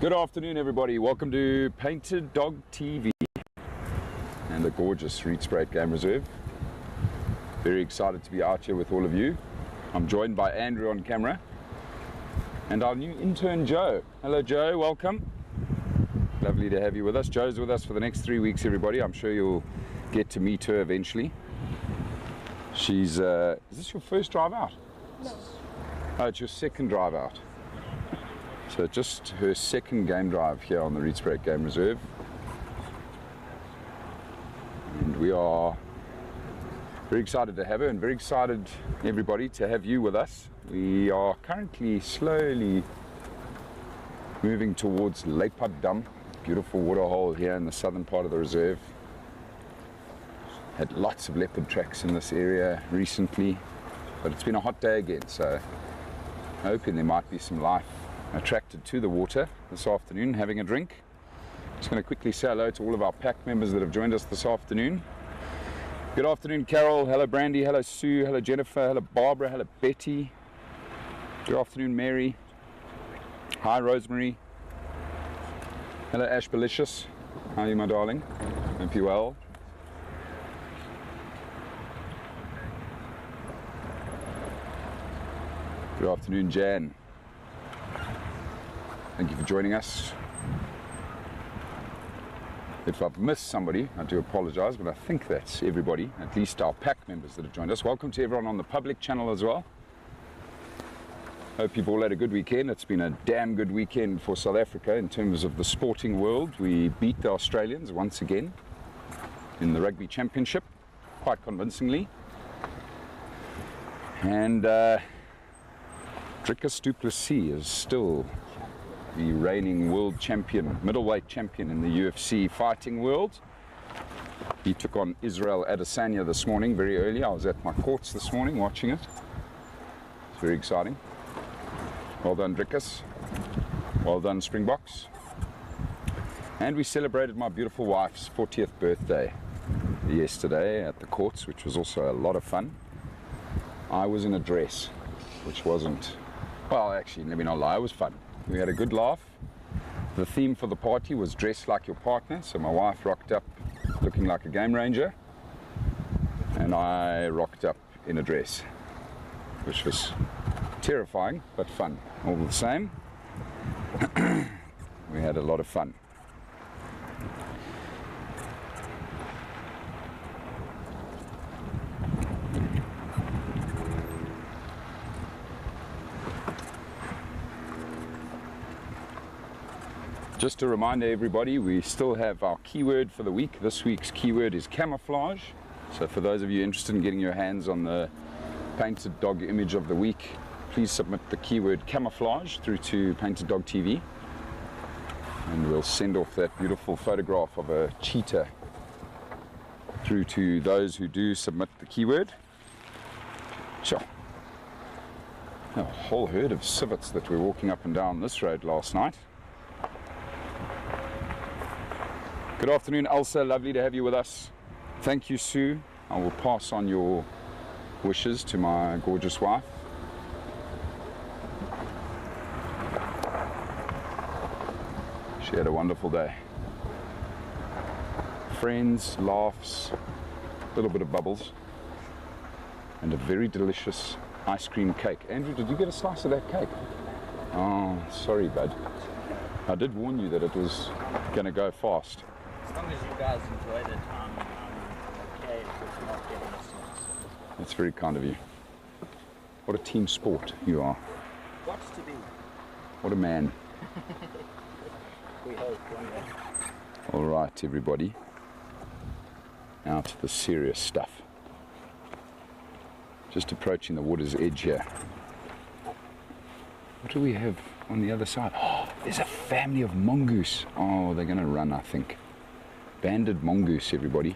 Good afternoon, everybody. Welcome to Painted Dog TV and the gorgeous Rietspruit Game Reserve. Very excited to be out here with all of you. I'm joined by Andrew on camera and our new intern Joe. Hello Joe, welcome. Lovely to have you with us. Joe's with us for the next 3 weeks, everybody. I'm sure you'll get to meet her eventually. She's, is this your first drive out? No. Oh, it's your second drive out. So just her second game drive here on the Rietspruit Game Reserve. And we are very excited to have her and very excited, everybody, to have you with us. We are currently slowly moving towards Lake Dam, beautiful waterhole here in the southern part of the reserve. Had lots of leopard tracks in this area recently, but it's been a hot day again, so hoping there might be some life attracted to the water this afternoon, having a drink. Just going to quickly say hello to all of our pack members that have joined us this afternoon. Good afternoon, Carol. Hello, Brandy. Hello, Sue. Hello, Jennifer. Hello, Barbara. Hello, Betty. Good afternoon, Mary. Hi, Rosemary. Hello, Ash Belicious. How are you, my darling? Hope you're well. Good afternoon, Jan. Thank you for joining us. If I've missed somebody, I do apologize, but I think that's everybody, at least our pack members that have joined us. Welcome to everyone on the public channel as well. Hope you've all had a good weekend. It's been a damn good weekend for South Africa in terms of the sporting world. We beat the Australians once again in the Rugby Championship, quite convincingly. And Dricus du Plessis is still the reigning world champion, middleweight champion in the UFC fighting world. He took on Israel Adesanya this morning, very early. I was at my courts this morning watching it. It's very exciting. Well done, Dricus. Well done, Springboks. And we celebrated my beautiful wife's 40th birthday yesterday at the courts, which was also a lot of fun. I was in a dress, which wasn't, well, actually, let me not lie, it was fun. We had a good laugh. The theme for the party was dress like your partner, so my wife rocked up looking like a game ranger and I rocked up in a dress, which was terrifying but fun all the same. We had a lot of fun. Just to remind everybody, we still have our keyword for the week. This week's keyword is camouflage. So for those of you interested in getting your hands on the painted dog image of the week, please submit the keyword camouflage through to Painted Dog TV. And we'll send off that beautiful photograph of a cheetah through to those who do submit the keyword. Sure. A whole herd of civets that were walking up and down this road last night. Good afternoon, Elsa. Lovely to have you with us. Thank you, Sue. I will pass on your wishes to my gorgeous wife. She had a wonderful day. Friends, laughs, a little bit of bubbles, and a very delicious ice cream cake. Andrew, did you get a slice of that cake? Oh, sorry, bud. I did warn you that it was going to go fast. As long as you guys enjoyed it, I'm okay with not getting a slice. That's very kind of you. What a team sport you are. What's to be? What a man. We hope one day. All right, everybody. Now to the serious stuff. Just approaching the water's edge here. What do we have on the other side? Oh, there's a family of mongoose. Oh, they're going to run, I think. Banded mongoose, everybody.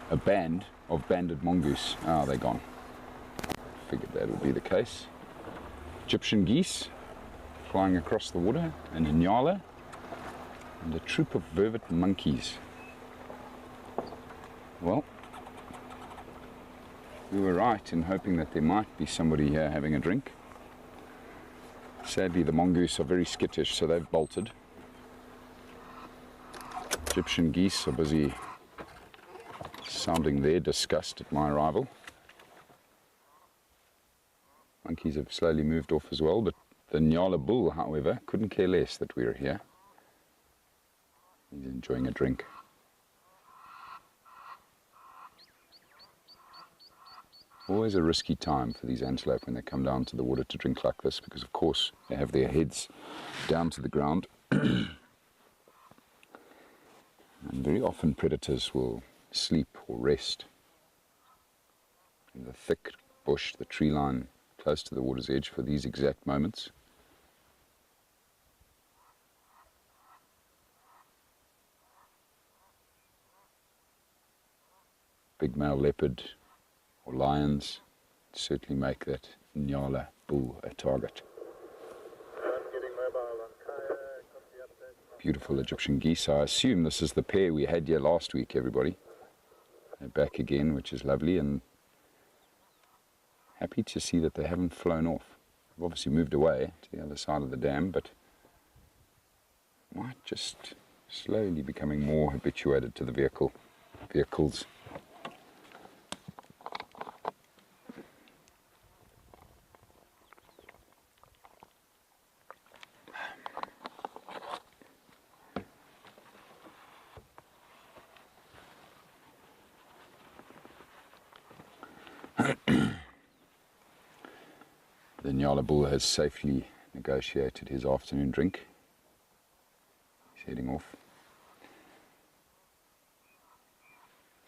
A band of banded mongoose. Oh, they're gone. Figured that would be the case. Egyptian geese flying across the water, and a nyala, and a troop of vervet monkeys. Well, we were right in hoping that there might be somebody here having a drink. Sadly, the mongoose are very skittish, so they've bolted. Egyptian geese are busy sounding their disgust at my arrival. Monkeys have slowly moved off as well, but the Nyala bull, however, couldn't care less that we were here. He's enjoying a drink. Always a risky time for these antelope when they come down to the water to drink like this, because of course they have their heads down to the ground. And very often predators will sleep or rest in the thick bush, the tree line close to the water's edge for these exact moments. Big male leopard or lions certainly make that Nyala bull a target. Beautiful Egyptian geese. I assume this is the pair we had here last week, everybody. They're back again, which is lovely, and happy to see that they haven't flown off. They've obviously moved away to the other side of the dam, but might just slowly becoming more habituated to the vehicles. The Nyala bull has safely negotiated his afternoon drink. He's heading off.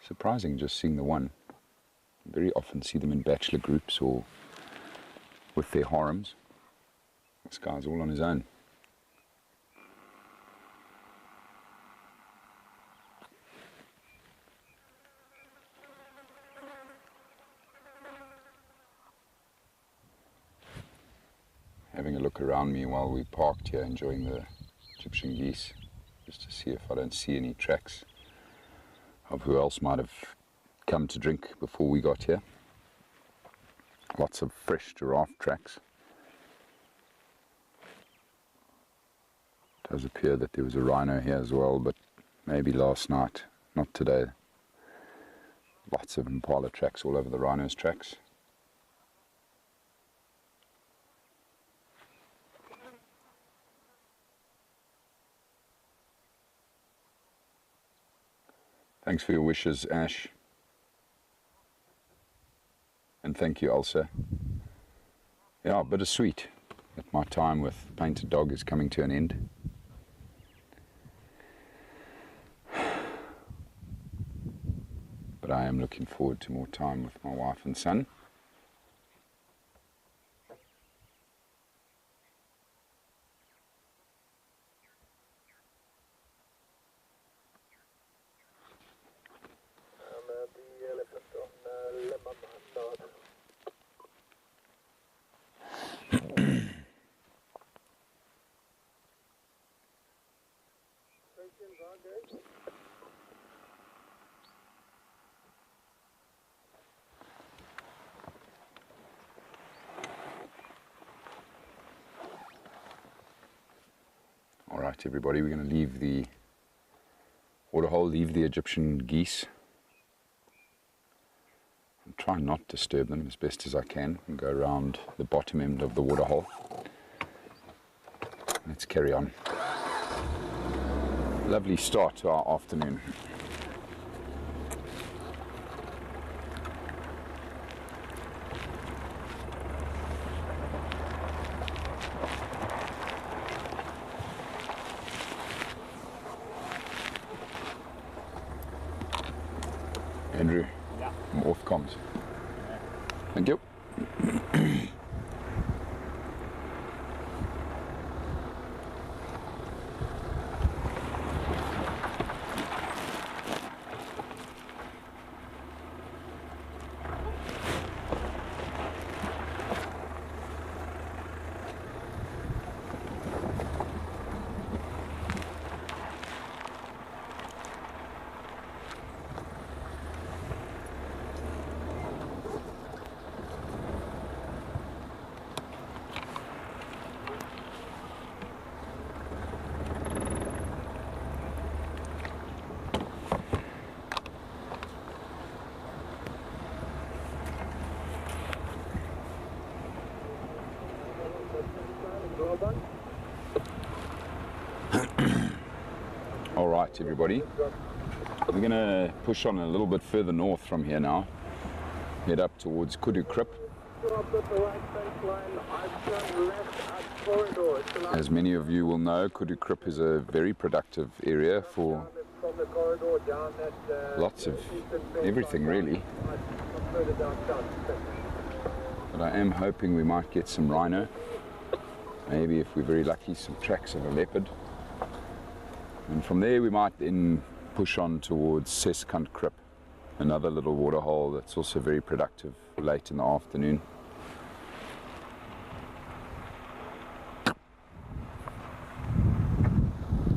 Surprising just seeing the one. You very often see them in bachelor groups or with their harems. This guy's all on his own. Having a look around me while we parked here, enjoying the Egyptian geese, just to see if I don't see any tracks of who else might have come to drink before we got here. Lots of fresh giraffe tracks. It does appear that there was a rhino here as well, but maybe last night, not today. Lots of impala tracks all over the rhino's tracks. Thanks for your wishes, Ash. And thank you, Elsa. Yeah, bittersweet that my time with Painted Dog is coming to an end. But I am looking forward to more time with my wife and son. All right, everybody, we're going to leave the waterhole, leave the Egyptian geese, and try not to disturb them as best as I can, and go around the bottom end of the waterhole. Let's carry on. Lovely start to our afternoon. Andrew, Yeah. I'm off comms. Thank you. All right, everybody. We're going to push on a little bit further north from here now. Head up towards Kudu Crip. As many of you will know, Kudu Crip is a very productive area for lots of everything, really. But I am hoping we might get some rhino. Maybe, if we're very lucky, some tracks of a leopard. And from there we might then push on towards Seskant Crip, another little waterhole that's also very productive late in the afternoon.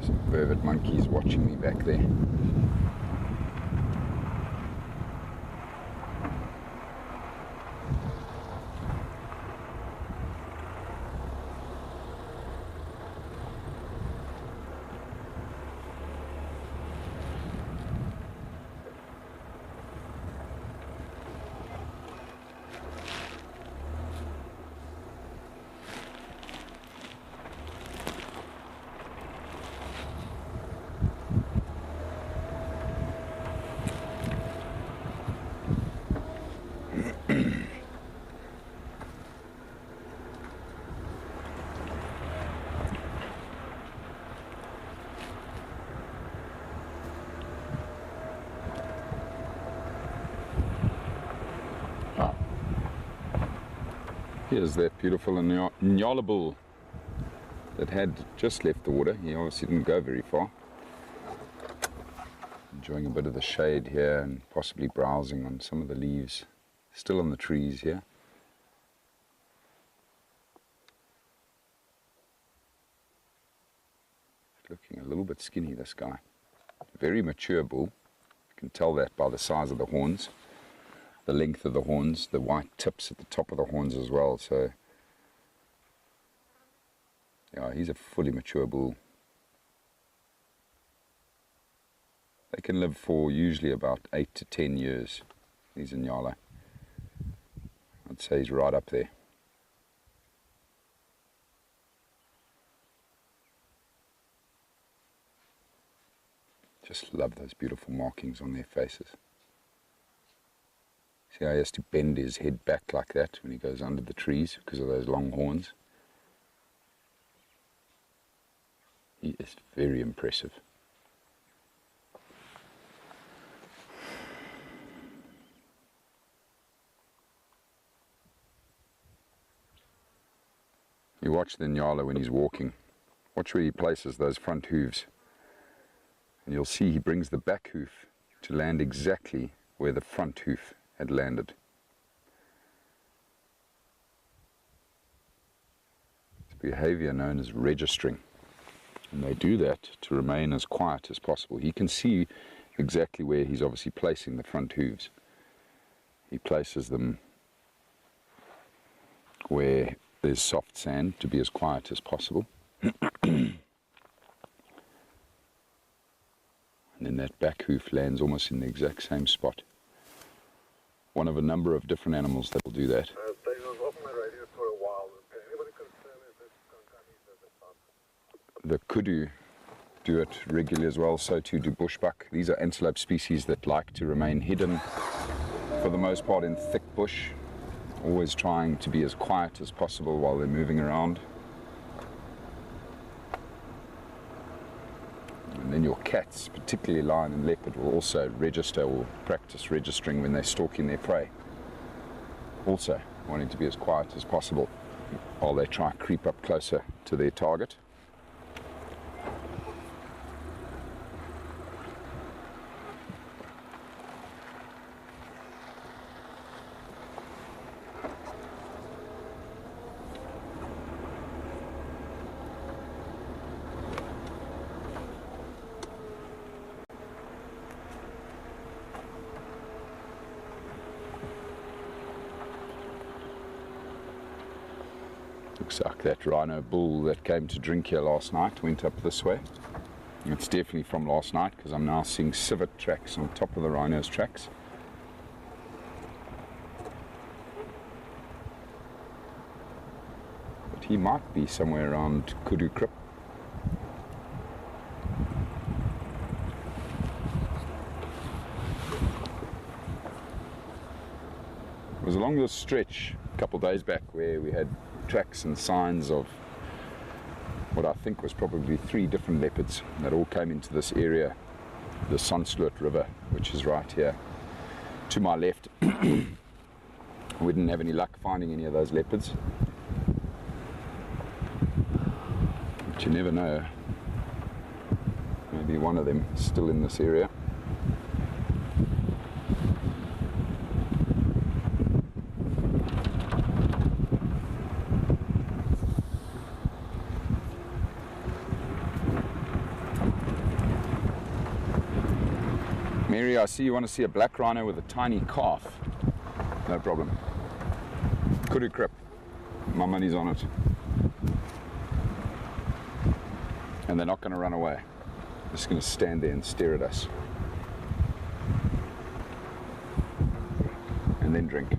Some vervet monkeys watching me back there. Here's that beautiful Nyala bull that had just left the water. He obviously didn't go very far. Enjoying a bit of the shade here and possibly browsing on some of the leaves still on the trees here. Looking a little bit skinny, this guy. Very mature bull. You can tell that by the size of the horns. The length of the horns, the white tips at the top of the horns as well. So, yeah, he's a fully mature bull. They can live for usually about 8 to 10 years. These are Nyala. I'd say he's right up there. Just love those beautiful markings on their faces. See how he has to bend his head back like that when he goes under the trees because of those long horns. He is very impressive. You watch the Nyala when he's walking. Watch where he places those front hooves. And you'll see he brings the back hoof to land exactly where the front hoof had landed. It's behavior known as registering. And they do that to remain as quiet as possible. He can see exactly where he's obviously placing the front hooves. He places them where there's soft sand to be as quiet as possible. And then that back hoof lands almost in the exact same spot. One of a number of different animals that will do that. The Kudu do it regularly as well, so too do bushbuck. These are antelope species that like to remain hidden for the most part in thick bush, always trying to be as quiet as possible while they're moving around. And then your cats, particularly lion and leopard, will also register or practice registering when they're stalking their prey. Also wanting to be as quiet as possible while they try to creep up closer to their target. Looks like that rhino bull that came to drink here last night went up this way. It's definitely from last night because I'm now seeing civet tracks on top of the rhino's tracks. But he might be somewhere around Kudu Crip. It was along this stretch a couple of days back where we had tracks and signs of what I think was probably 3 different leopards that all came into this area, the Sonsloot River, which is right here to my left. We didn't have any luck finding any of those leopards, but you never know, maybe one of them is still in this area. Mary, I see you want to see a black rhino with a tiny calf. No problem. Kudu Crip. My money's on it. And they're not going to run away. They're just going to stand there and stare at us. And then drink.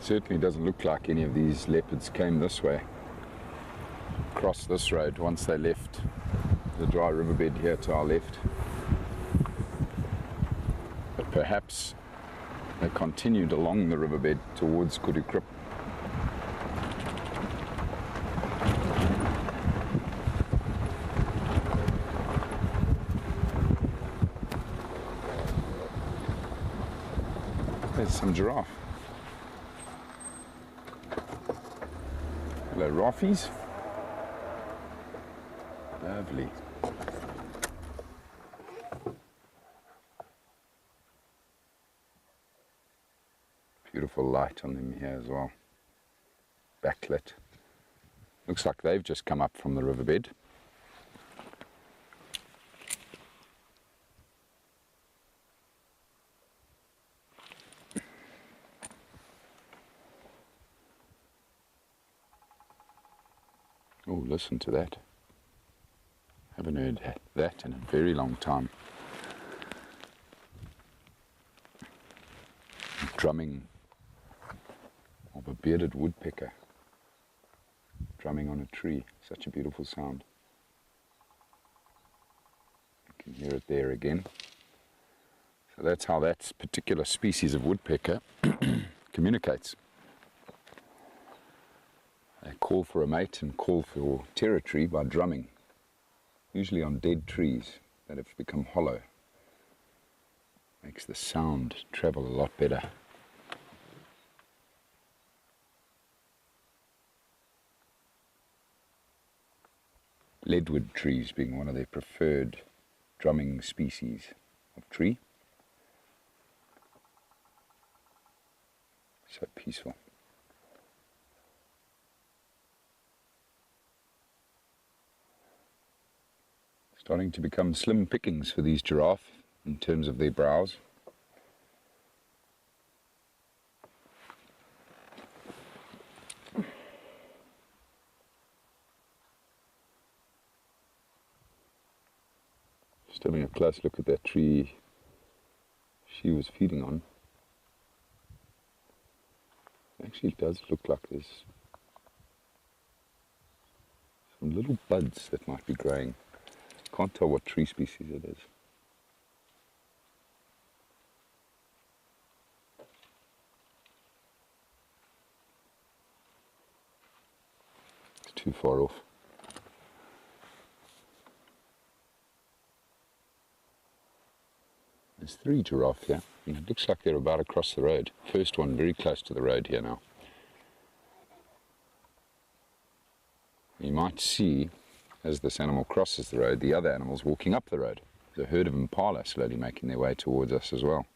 Certainly doesn't look like any of these leopards came this way, across this road once they left the dry riverbed here to our left. But perhaps they continued along the riverbed towards Kudu Crip. There's some giraffe. Hello, Raffies. Lovely. Beautiful light on them here as well. Backlit. Looks like they've just come up from the riverbed. Oh, listen to that. Haven't heard that in a very long time. Drumming of a bearded woodpecker. Drumming on a tree. Such a beautiful sound. You can hear it there again. So that's how that particular species of woodpecker communicates. They call for a mate and call for territory by drumming, usually on dead trees that have become hollow. Makes the sound travel a lot better. Leadwood trees being one of their preferred drumming species of tree. So peaceful. Starting to become slim pickings for these giraffe in terms of their brows. Just having a close look at that tree she was feeding on. Actually, it does look like there's some little buds that might be growing. Can't tell what tree species it is. It's too far off. There's 3 giraffe here, and it looks like they're about across the road. First one very close to the road here now. You might see, as this animal crosses the road, the other animals walking up the road. There's a herd of impala slowly making their way towards us as well.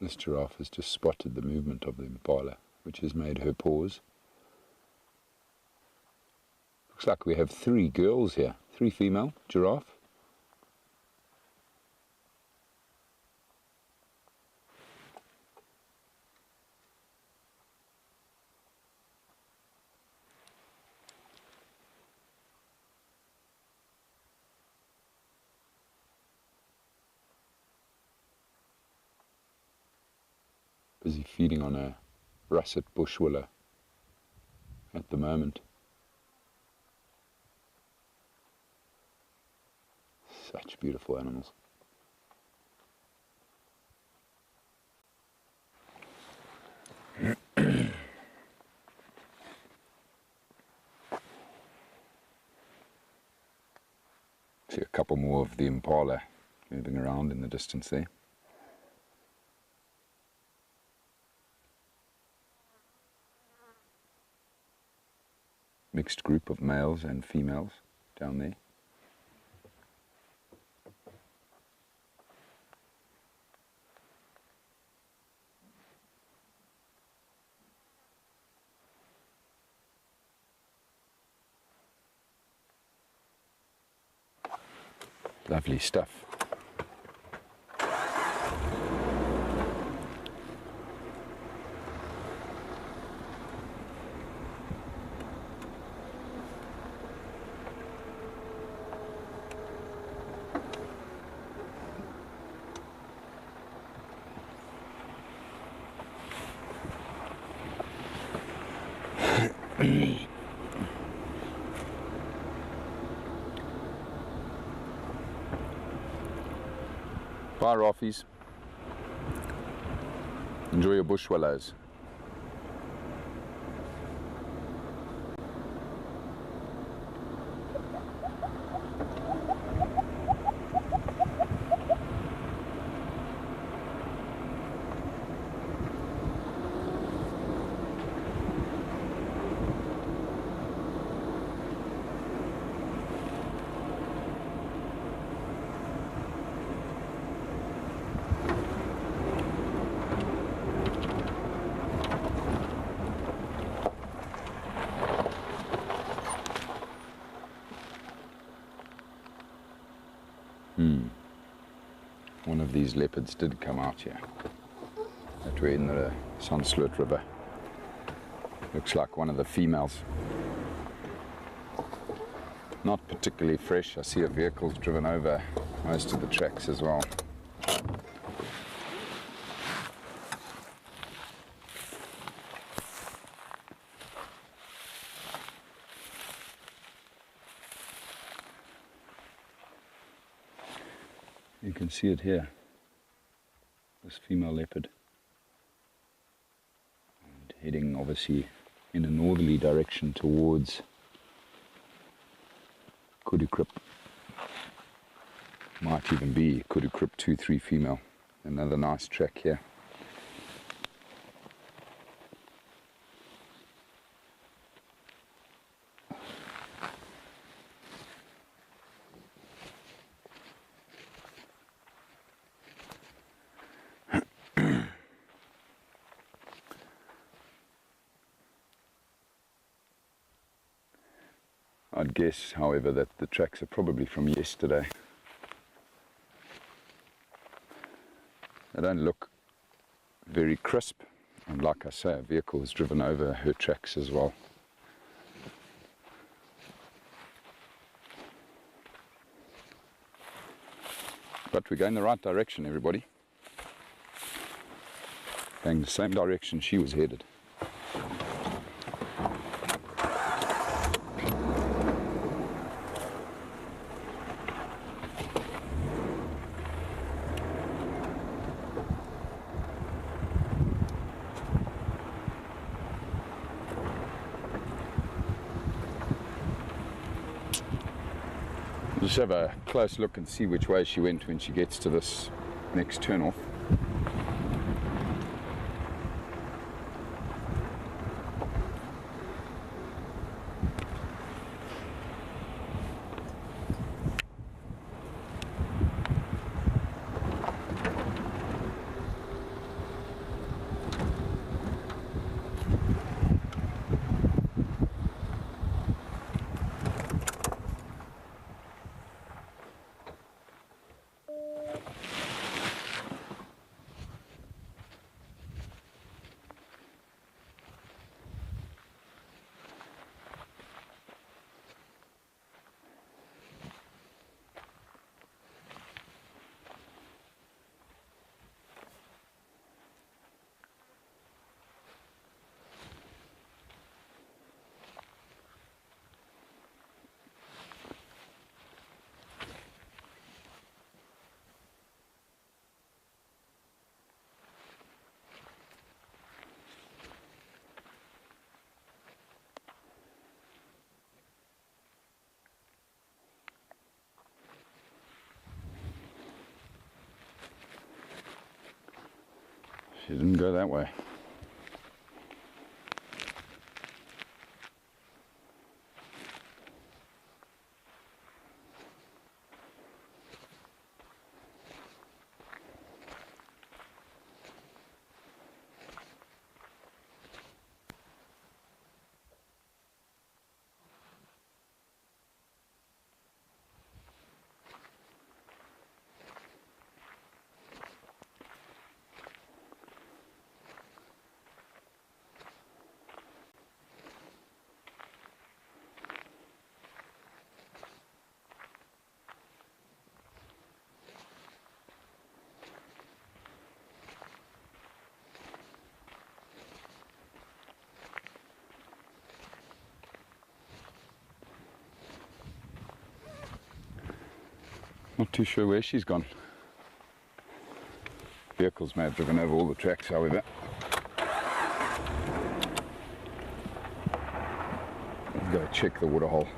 This giraffe has just spotted the movement of the impala, which has made her pause. Looks like we have 3 girls here, 3 female giraffe. Busy feeding on a russet bush willow at the moment. Such beautiful animals. See a couple more of the impala moving around in the distance there. Mixed group of males and females down there. Lovely stuff. Bye, Raffies. Enjoy your bush willows. One of these leopards did come out here. That we're in the Sandsloot River. Looks like one of the females. Not particularly fresh. I see a vehicle's driven over most of the tracks as well. You can see it here, this female leopard, and heading obviously in a northerly direction towards Kudu Crip. Might even be Kudu Crip 2-3 female. Another nice track here. I'd guess, however, that the tracks are probably from yesterday. They don't look very crisp, and like I say, a vehicle has driven over her tracks as well. But we're going the right direction, everybody. Going the same direction she was headed. Just have a close look and see which way she went when she gets to this next turn off. She didn't go that way. Not too sure where she's gone. Vehicles may have driven over all the tracks, however. Let's go check the waterhole.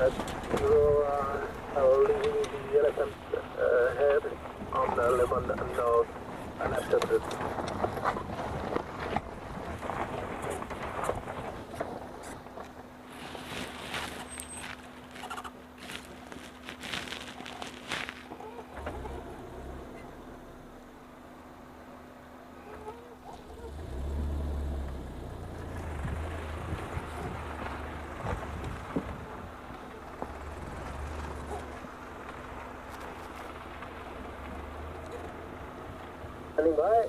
You're leaving the elephant head on the lemon nose unaccepted. Standing by.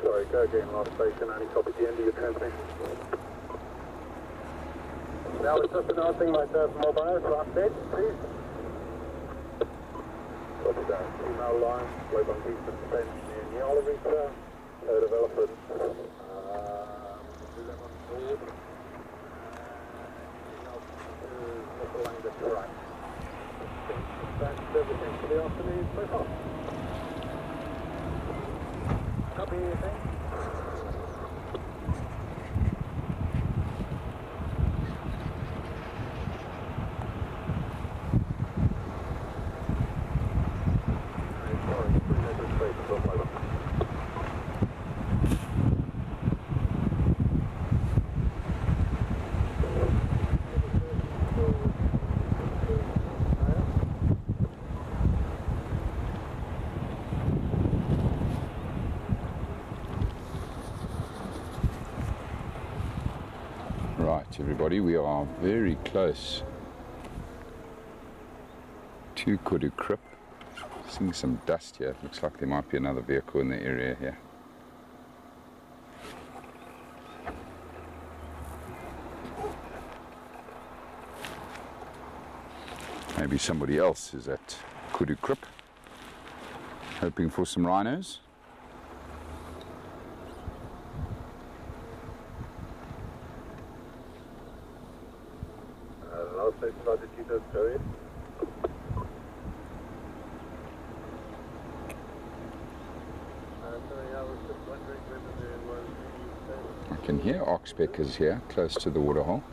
Sorry, go again, last station, only copy the end of your transmission. Now it's just announcing myself mobile for update, please. Copy that. Email line, wave on Eastern Spain near Nyala, no development. Lemon Broad. Along the track. That's everything for the afternoon so far. Copy, anything? Right, everybody, we are very close to Kudu Crip. Seeing some dust here. It looks like there might be another vehicle in the area here. Maybe somebody else is at Kudu Crip, hoping for some rhinos. Last station, Roger, Tito, go in. Sorry, I was just wondering whether there was any... I can hear oxpeckers here, close to the waterhole.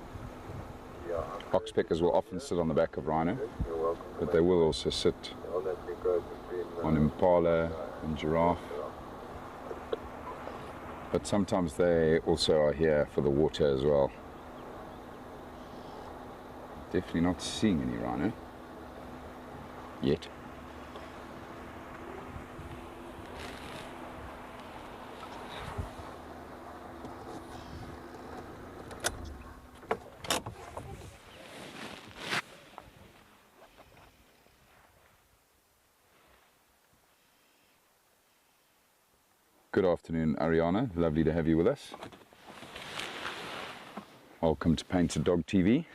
Yeah, Oxpeckers will often sit on the back of rhino, you're welcome. but they will also sit All that new growth has been... on impala and giraffe. But sometimes they also are here for the water as well. Definitely not seeing any rhino yet. Good afternoon, Ariana. Lovely to have you with us. Welcome to Painted Dog TV.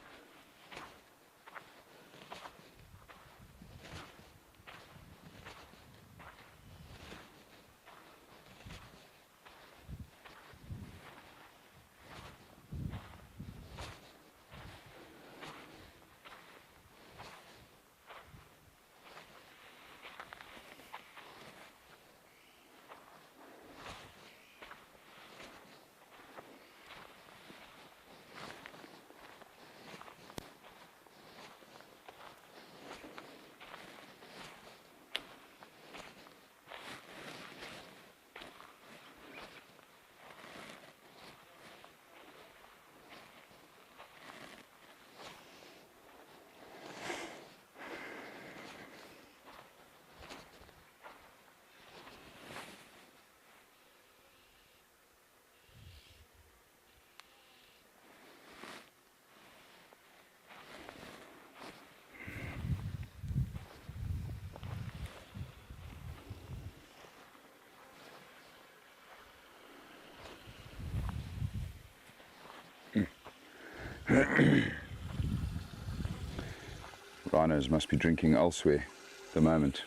rhinos must be drinking elsewhere at the moment.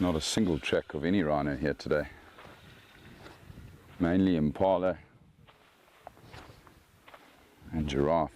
Not a single track of any rhino here today. Mainly impala and giraffe.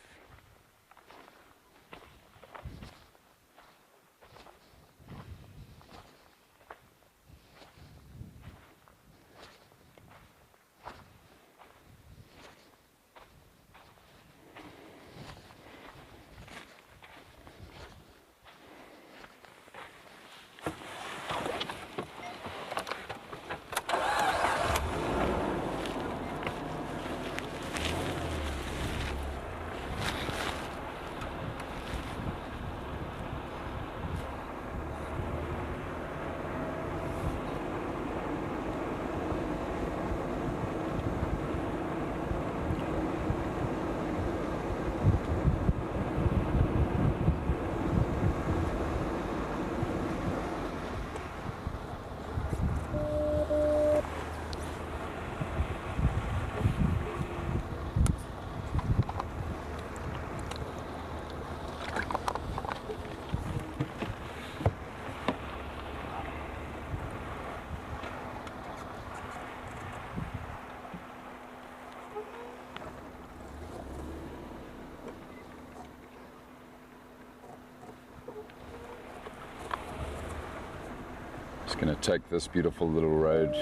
Just going to take this beautiful little road,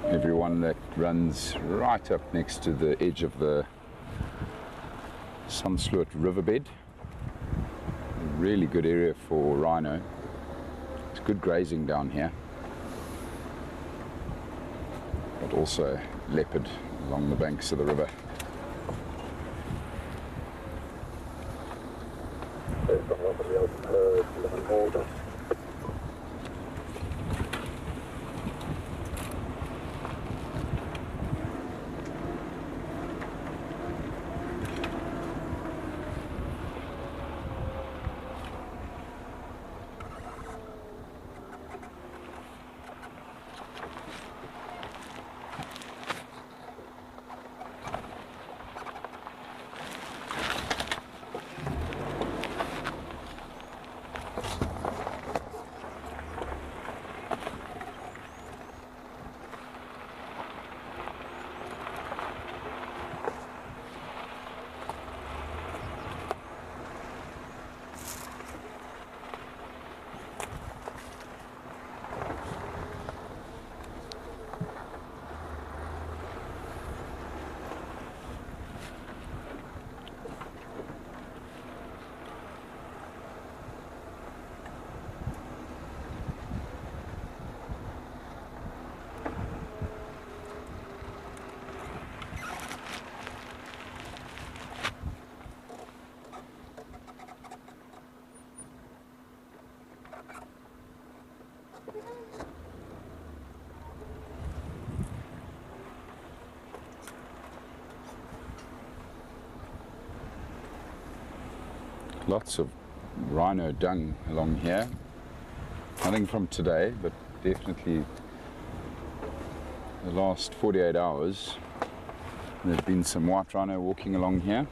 everyone, that runs right up next to the edge of the Sunsloot riverbed. A really good area for rhino. It's good grazing down here, but also leopard along the banks of the river. Lots of rhino dung along here. Nothing from today, but definitely the last 48 hours. There's been some white rhino walking along here.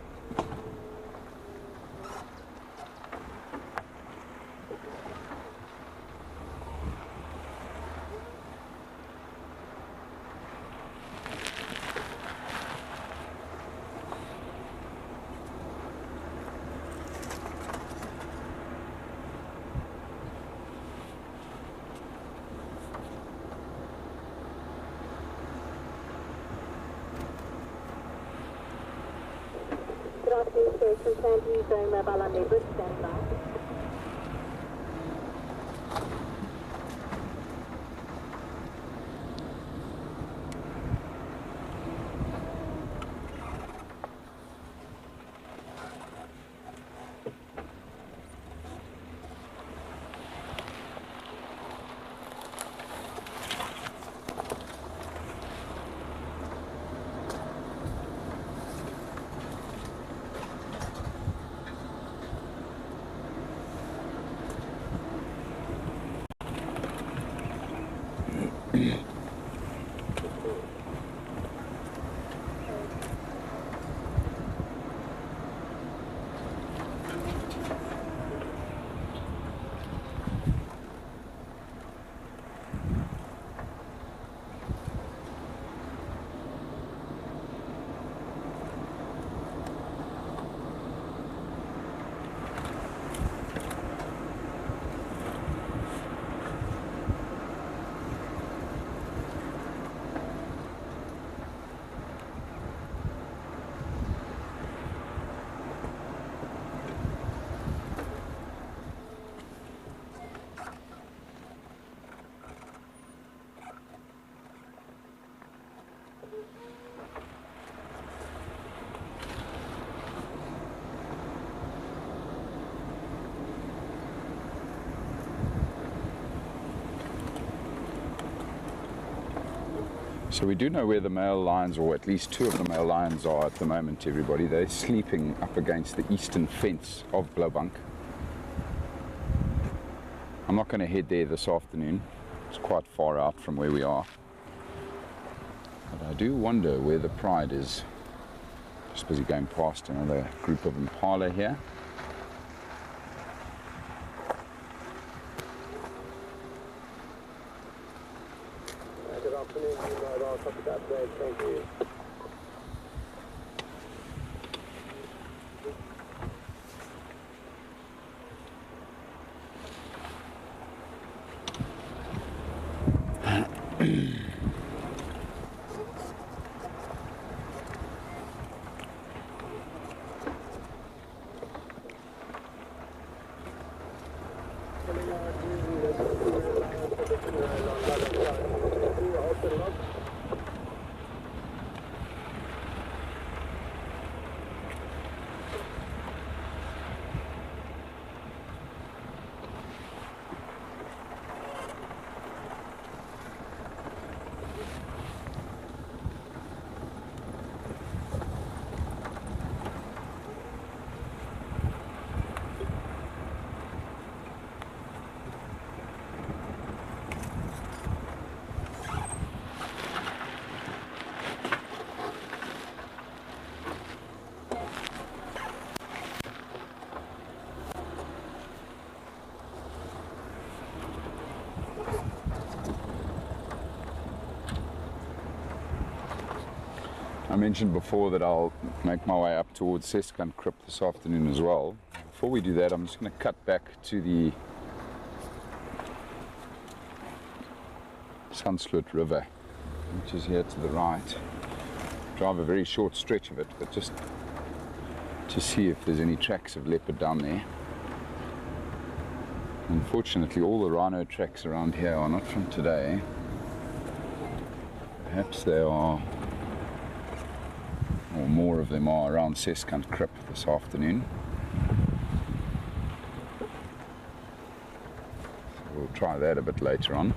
So we do know where the male lions, or at least two of the male lions, are at the moment, everybody. They're sleeping up against the eastern fence of Blauwbank. I'm not going to head there this afternoon. It's quite far out from where we are. But I do wonder where the pride is. Just busy going past another group of impala here. Good afternoon, I'll copy that today, thank you. I mentioned before that I'll make my way up towards Seskant Crip this afternoon as well. Before we do that, I'm just going to cut back to the Sunsloot River, which is here to the right. Drive a very short stretch of it, but just to see if there's any tracks of leopard down there. Unfortunately, all the rhino tracks around here are not from today. Perhaps they are, or more of them are, around Seskant Crip this afternoon. So we'll try that a bit later on.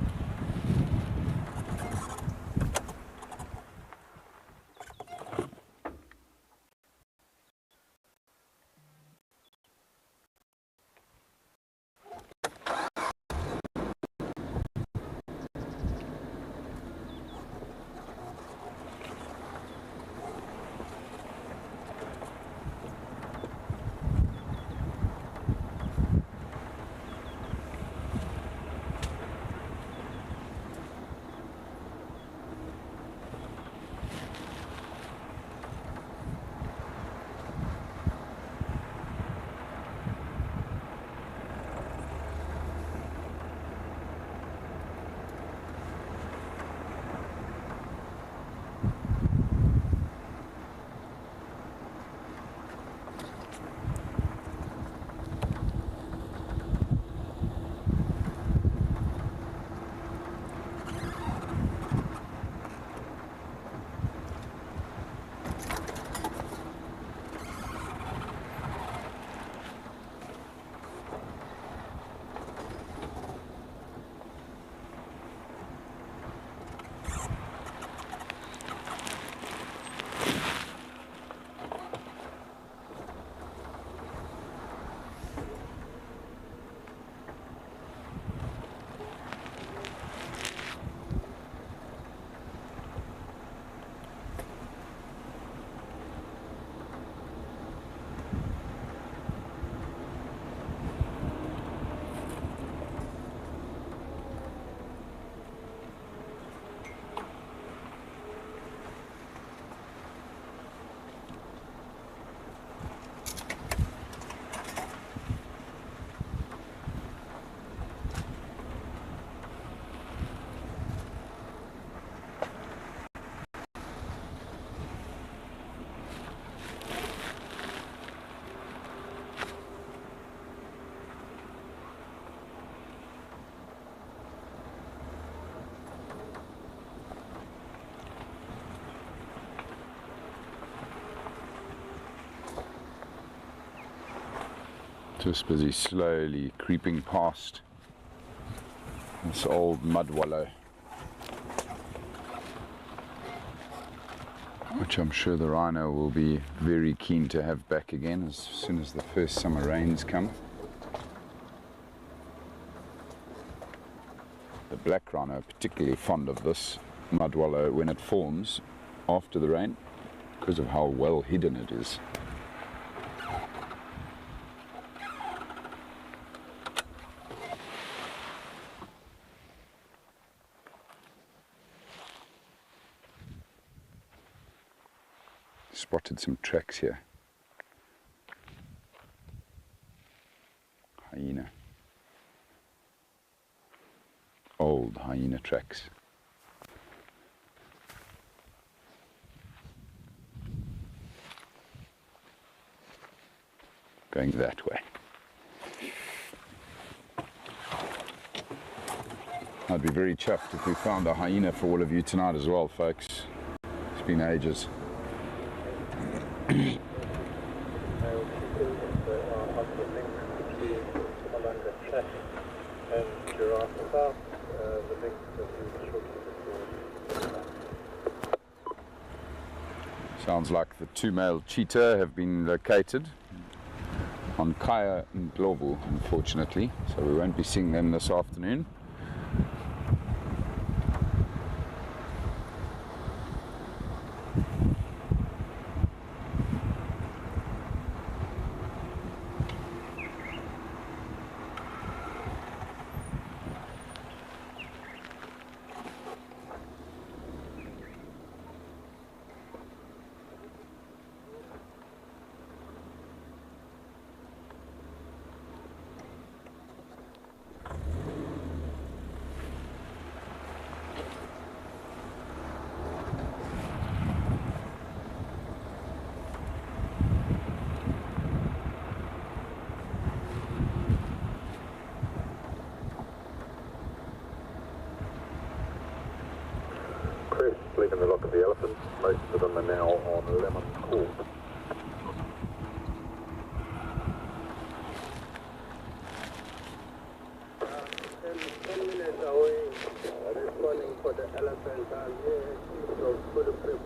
Just busy slowly creeping past this old mud wallow. which I'm sure the rhino will be very keen to have back again as soon as the first summer rains come. The black rhino are particularly fond of this mud wallow when it forms after the rain because of how well hidden it is. Spotted some tracks here. Hyena. Old hyena tracks. Going that way. I'd be very chuffed if we found a hyena for all of you tonight as well, folks. It's been ages. Sounds like the two male cheetah have been located on Kaya and Global, unfortunately, so we won't be seeing them this afternoon. Crip, sleeping the lock of the elephants. Most of them are now on lemon cool. Ten minutes away, responding for the elephants are here, so Kudu Crip.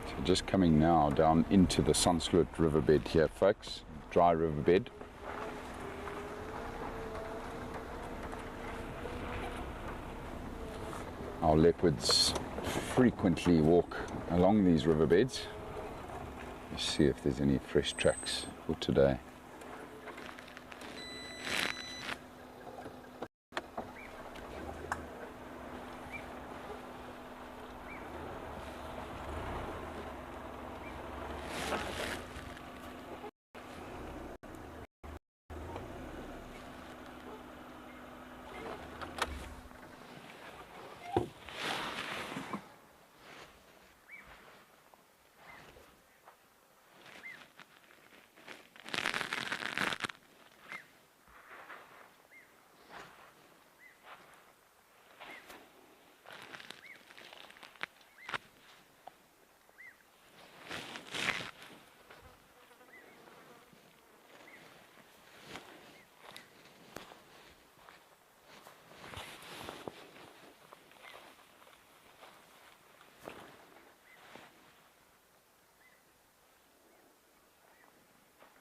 So just coming now down into the Sunsloot riverbed here, folks. Dry riverbed. Our leopards frequently walk along these riverbeds. Let's see if there's any fresh tracks for today.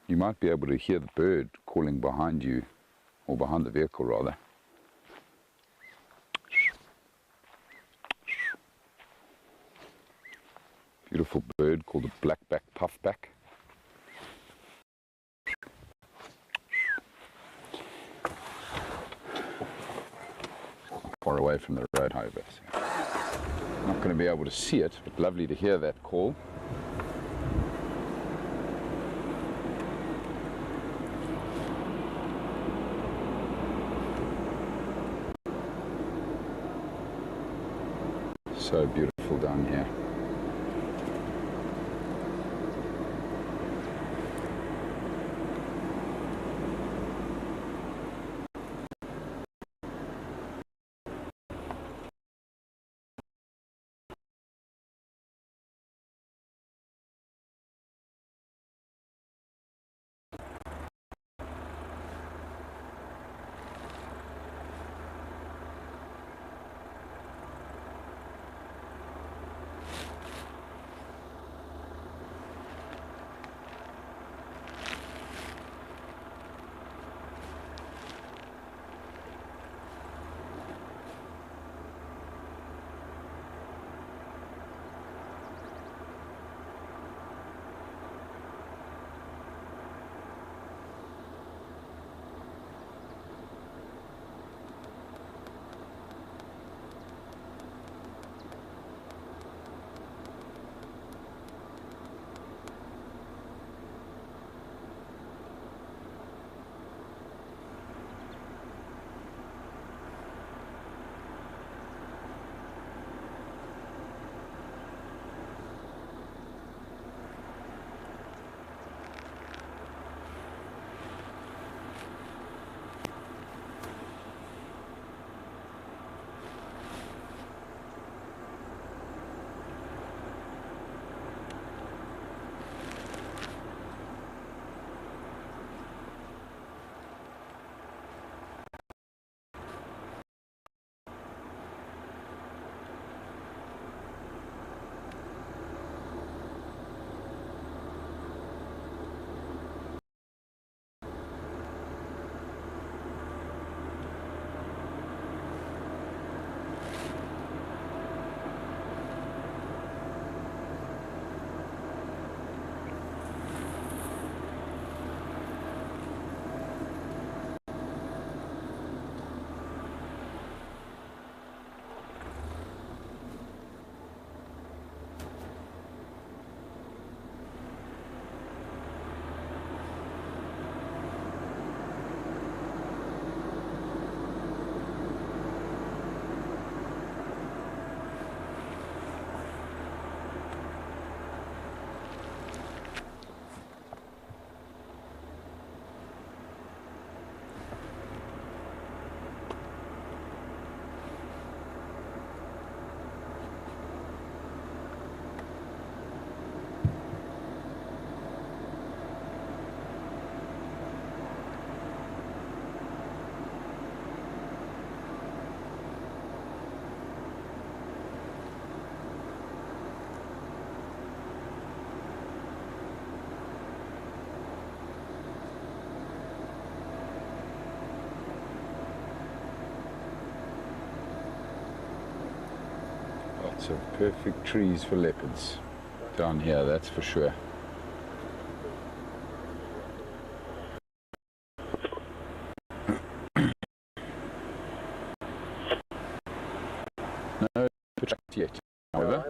You might be able to hear the bird calling behind you, or behind the vehicle rather. Beautiful bird called a blackback puffback. Far away from the road, however. So not going to be able to see it, but lovely to hear that call. So beautiful down here. So perfect trees for leopards down here, that's for sure. No track yet, however.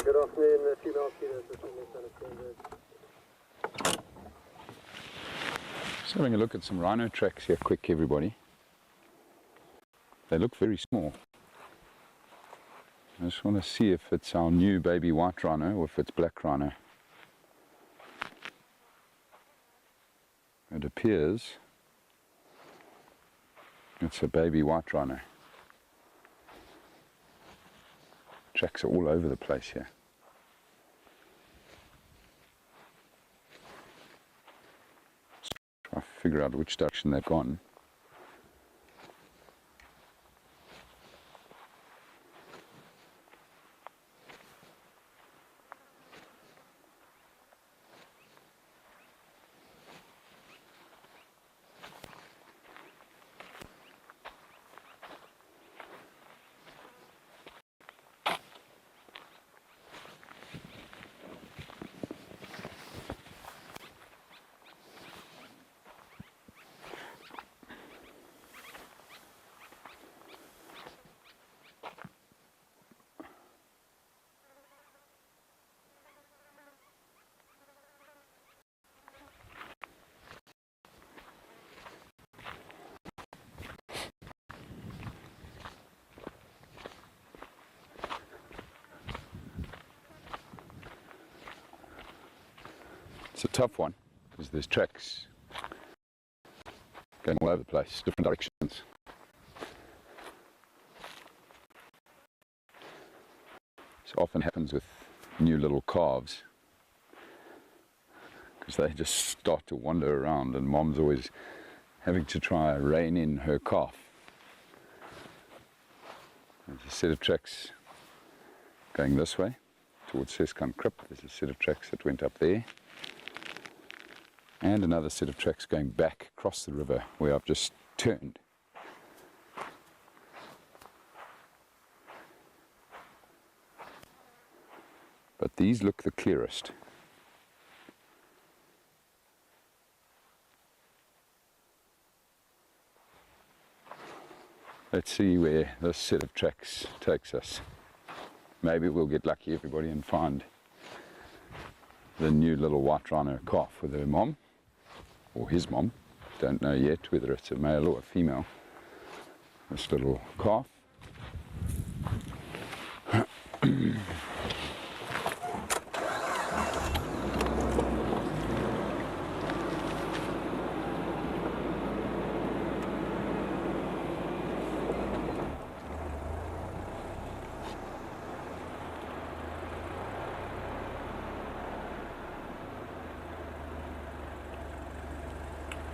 Good afternoon, female feeders. Just having a look at some rhino tracks here quick, everybody. They look very small. I just want to see if it's our new baby white rhino or if it's black rhino. It appears it's a baby white rhino. Tracks are all over the place here. Try to figure out which direction they've gone. It's a tough one because there's tracks going all over the place, different directions. This often happens with new little calves because they just start to wander around and mom's always having to try and rein in her calf. There's a set of tracks going this way towards Crip. There's a set of tracks that went up there. And another set of tracks going back across the river where I've just turned. But these look the clearest. Let's see where this set of tracks takes us. Maybe we'll get lucky, everybody, and find the new little white rhino calf with her mom. Or his mom, don't know yet whether it's a male or a female. This little calf.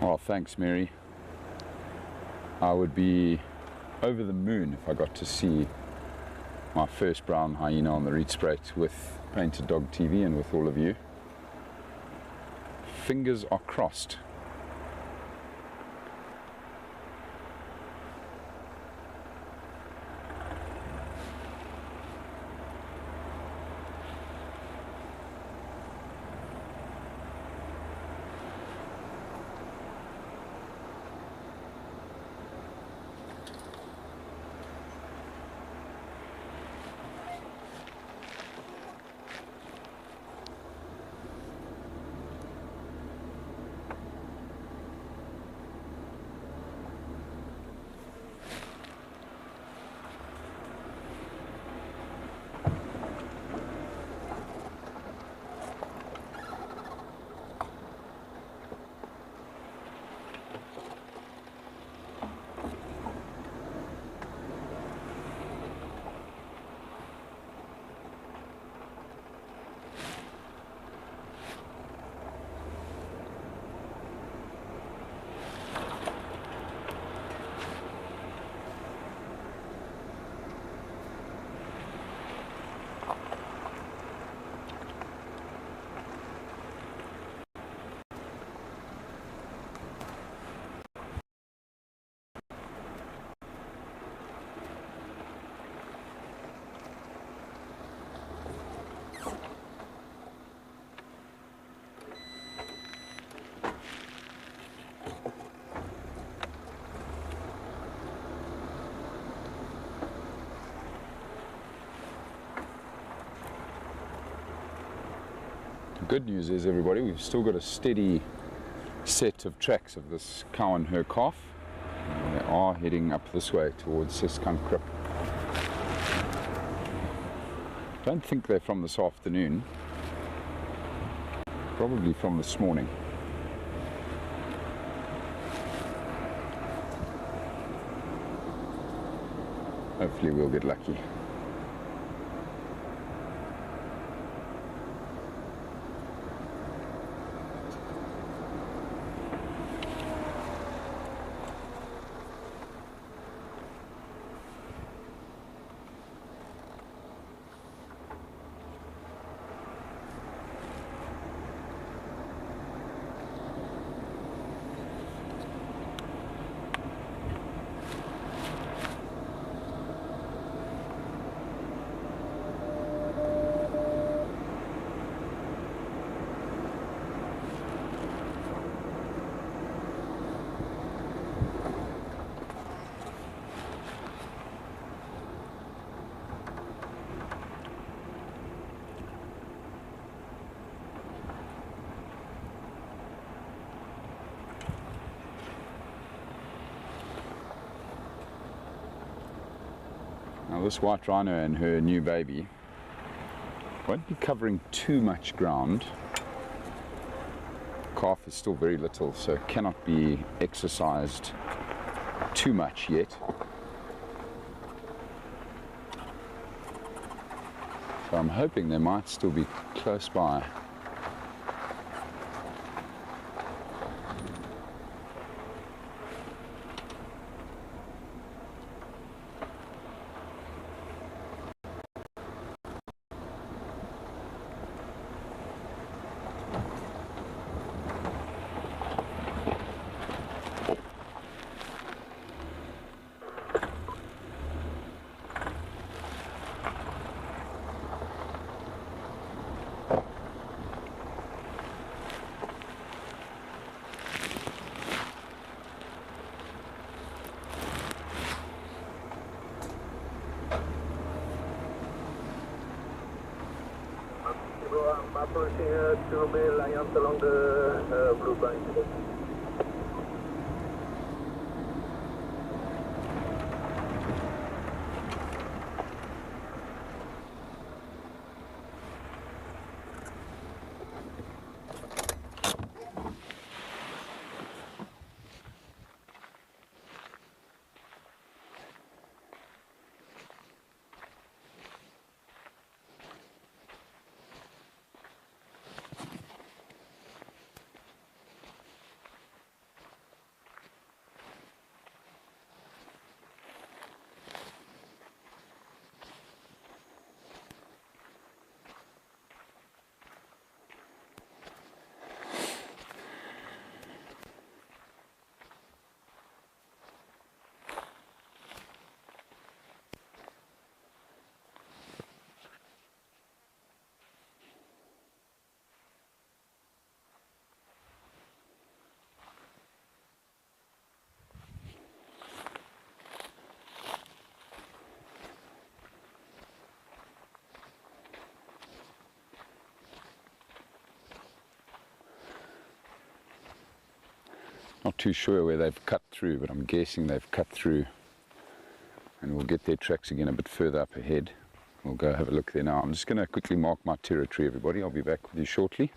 Oh, thanks, Mary. I would be over the moon if I got to see my first brown hyena on the Rietspruit with Painted Dog TV and with all of you. Fingers are crossed. The good news is, everybody, we've still got a steady set of tracks of this cow and her calf. And they are heading up this way towards Crip. Don't think they're from this afternoon. Probably from this morning. Hopefully we'll get lucky. Now this white rhino and her new baby won't be covering too much ground. Calf is still very little, so cannot be exercised too much yet. So I'm hoping they might still be close by. I'm approaching 2 male lions along the blue line. Not too sure where they've cut through, but I'm guessing they've cut through, and we'll get their tracks again a bit further up ahead. We'll go have a look there now. I'm just going to quickly mark my territory, everybody. I'll be back with you shortly.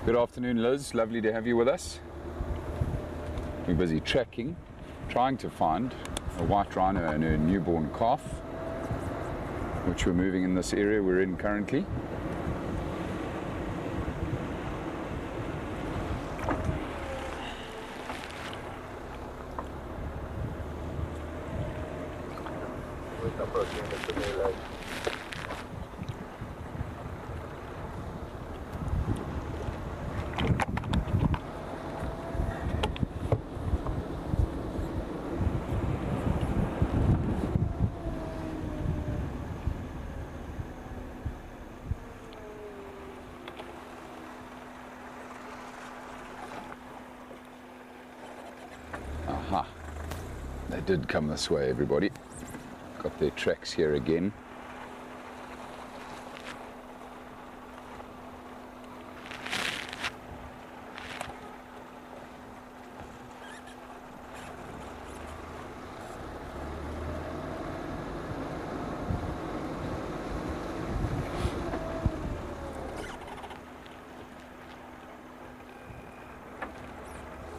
Good afternoon, Liz. Lovely to have you with us. We're busy tracking, trying to find a white rhino and her newborn calf, which we're moving in this area we're in currently. We're approaching the daylight. Aha, they did come this way, everybody. Got their tracks here again.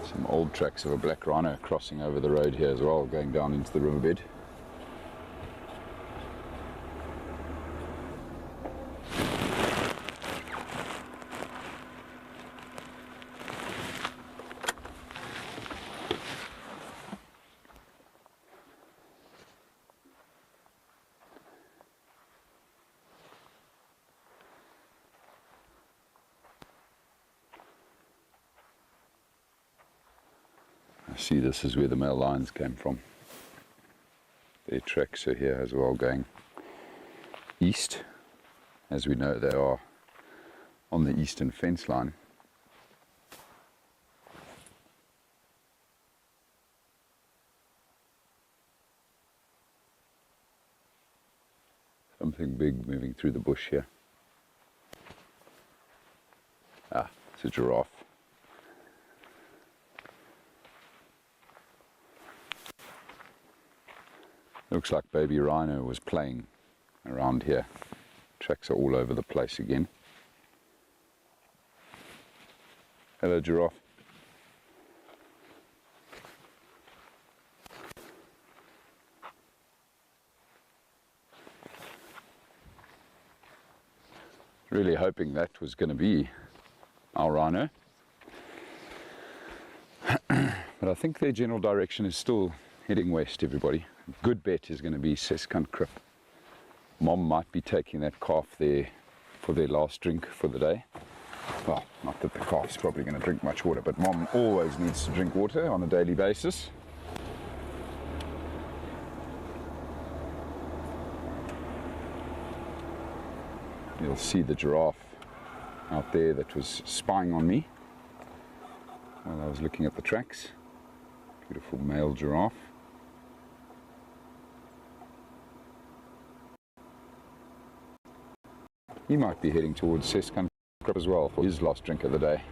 Some old tracks of a black rhino crossing over the road here as well, going down into the riverbed. I see this is where the male lions came from. Their tracks are here as well, going east. As we know, they are on the eastern fence line. Something big moving through the bush here. Ah, it's a giraffe. Looks like baby rhino was playing around here. Tracks are all over the place again. Hello, giraffe. Really hoping that was going to be our rhino. But I think their general direction is still heading west, everybody. Good bet is going to be Seskant Crip. Mom might be taking that calf there for their last drink for the day. Well, not that the calf's probably going to drink much water, but Mom always needs to drink water on a daily basis. You'll see the giraffe out there that was spying on me while I was looking at the tracks. Beautiful male giraffe. He might be heading towards Seskant Crip as well for his last drink of the day.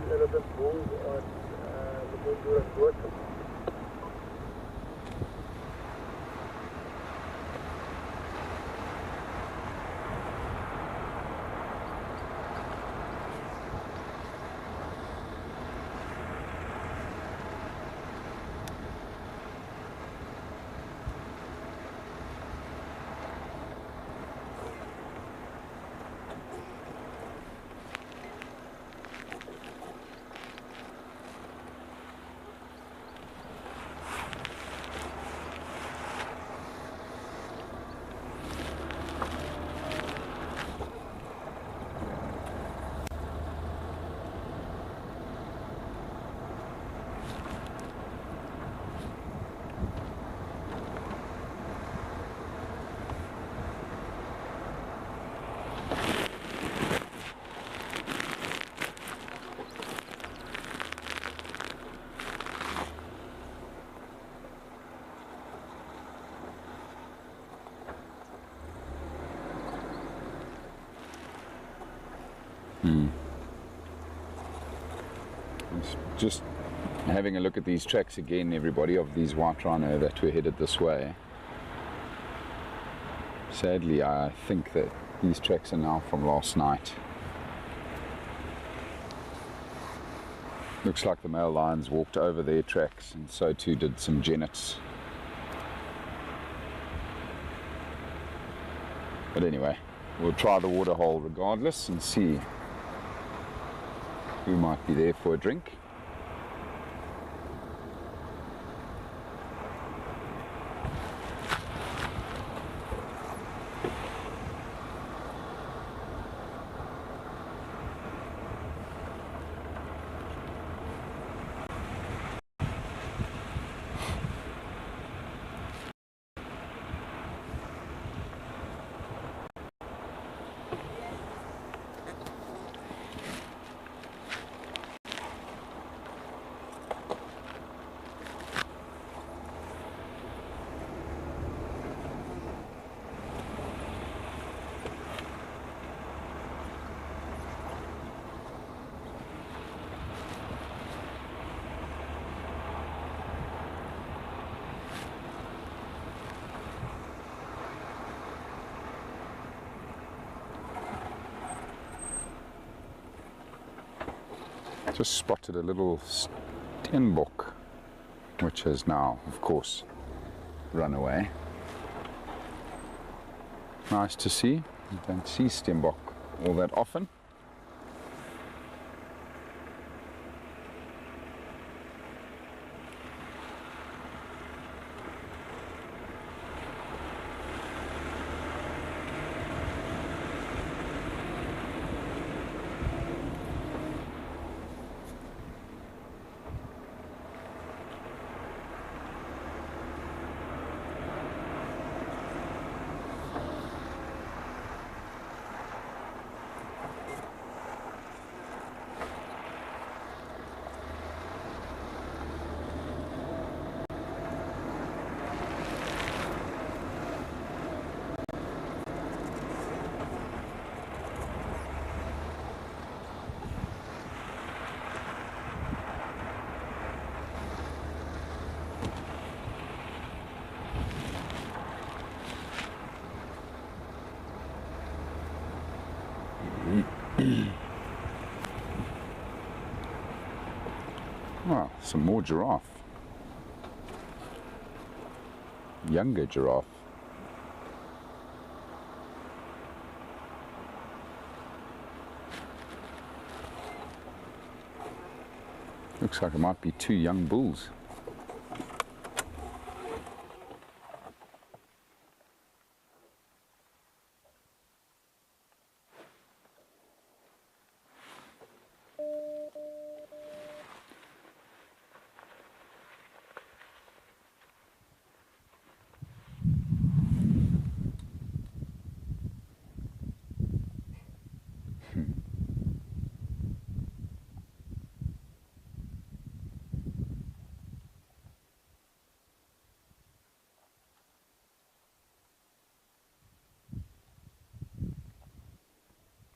Elephant move on the moon towards them. Just having a look at these tracks again, everybody, of these white rhino that were headed this way. Sadly, I think that these tracks are now from last night. Looks like the male lions walked over their tracks, and so too did some genets. But anyway, we'll try the water hole regardless and see who might be there for a drink. Just spotted a little stenbok, which has now, of course, run away. Nice to see. You don't see stenbok all that often. Well, some more giraffe. Younger giraffe. Looks like it might be two young bulls.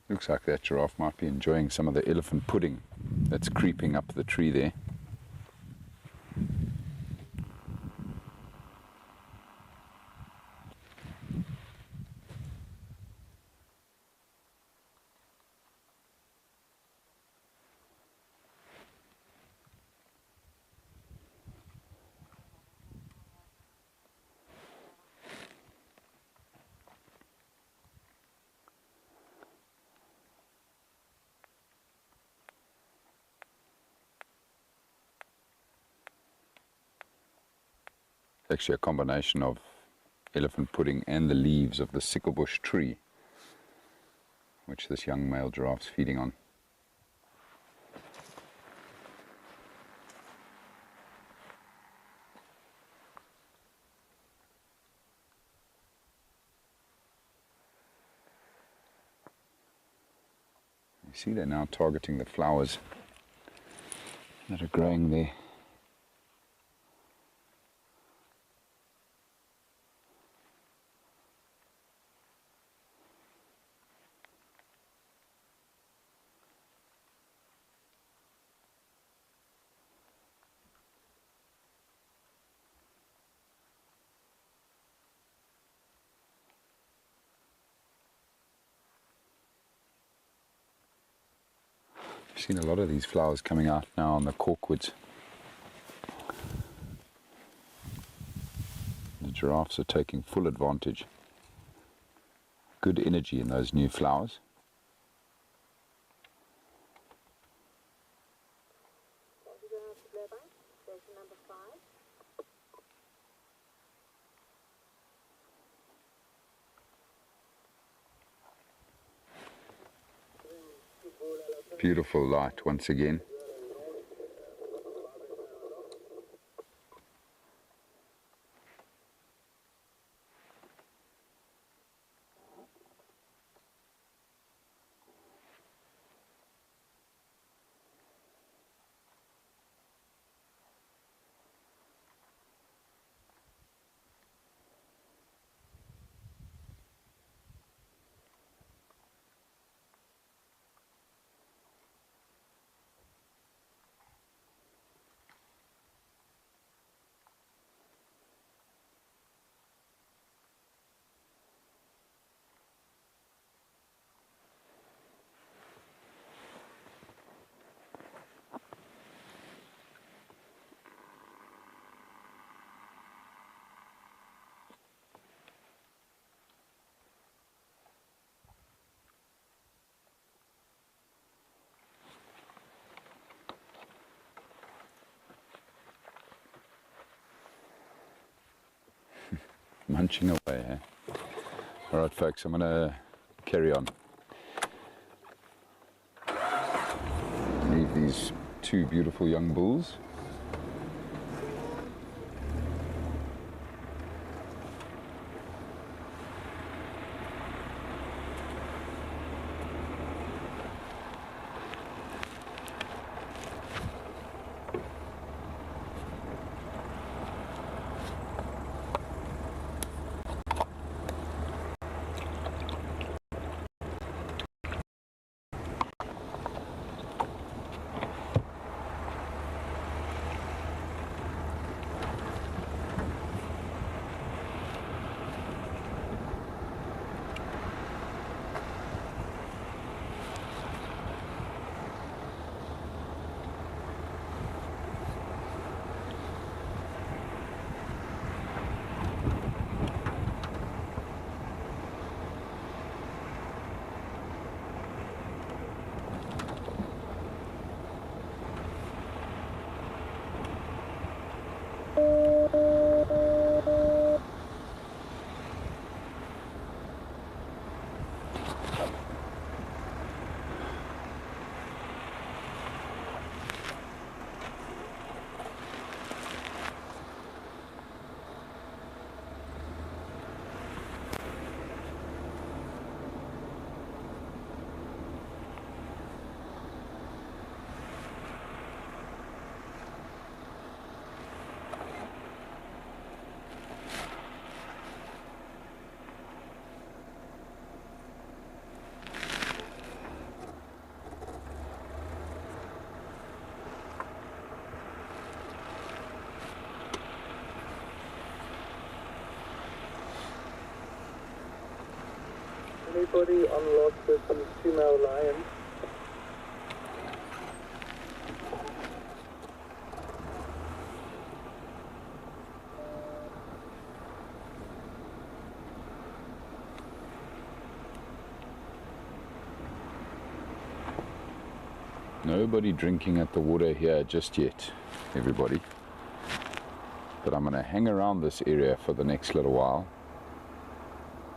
Looks like that giraffe might be enjoying some of the elephant pudding that's creeping up the tree there. Actually a combination of elephant pudding and the leaves of the sicklebush tree, which this young male giraffe's feeding on. You see they're now targeting the flowers that are growing there. I've seen a lot of these flowers coming out now on the corkwoods. The giraffes are taking full advantage. Good energy in those new flowers. Beautiful light once again. Munching away, eh? Alright folks, I'm going to carry on. Leave these two beautiful young bulls. Anybody on lots with some female lions? Nobody drinking at the water here just yet, everybody. But I'm going to hang around this area for the next little while.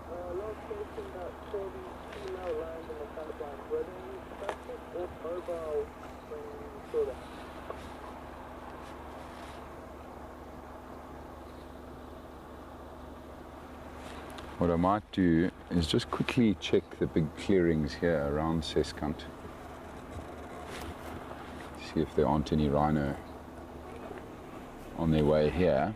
Last question that saw these female lions in the front of line. Were they static or mobile when you saw them? What I might do is just quickly check the big clearings here around Seskant. See if there aren't any rhino on their way here.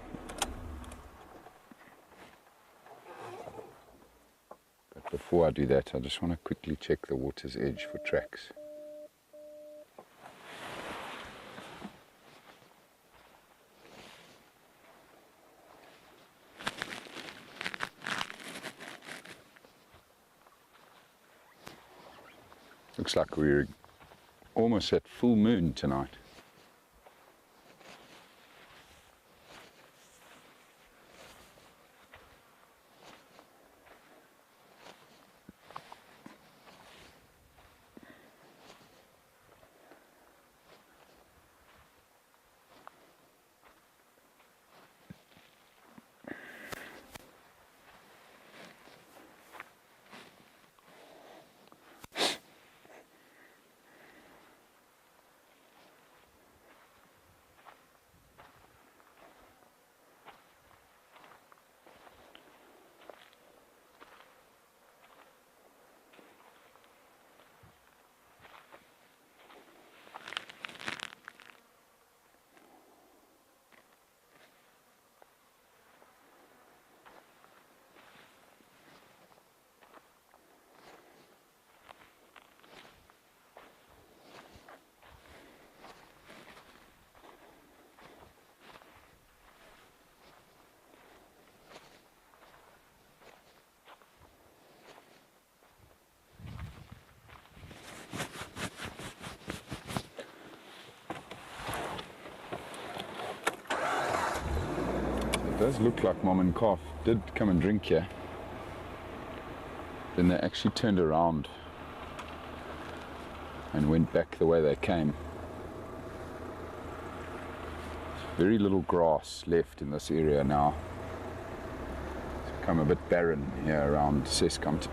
But before I do that, I just want to quickly check the water's edge for tracks. Looks like we're almost at full moon tonight. It does look like Mom and Calf did come and drink here. Then they actually turned around and went back the way they came. Very little grass left in this area now. It's become a bit barren here around Seskamp.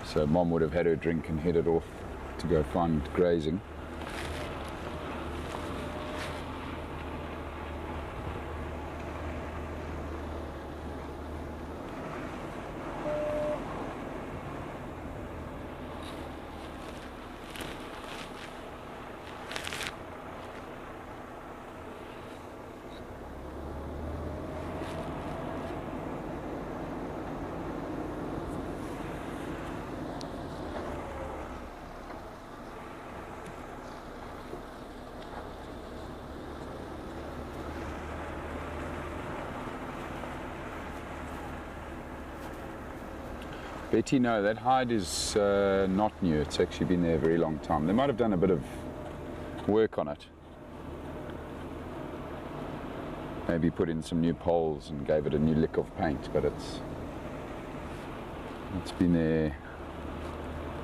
So Mom would have had her drink and headed off to go find grazing. Betty, no, that hide is not new. It's actually been there a very long time. They might have done a bit of work on it. Maybe put in some new poles and gave it a new lick of paint, but it's been there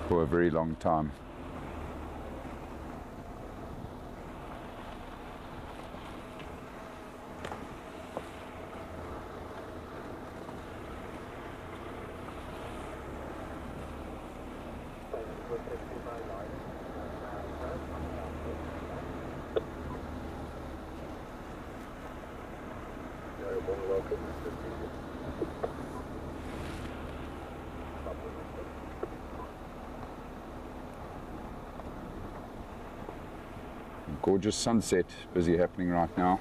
for a very long time. Gorgeous sunset busy happening right now.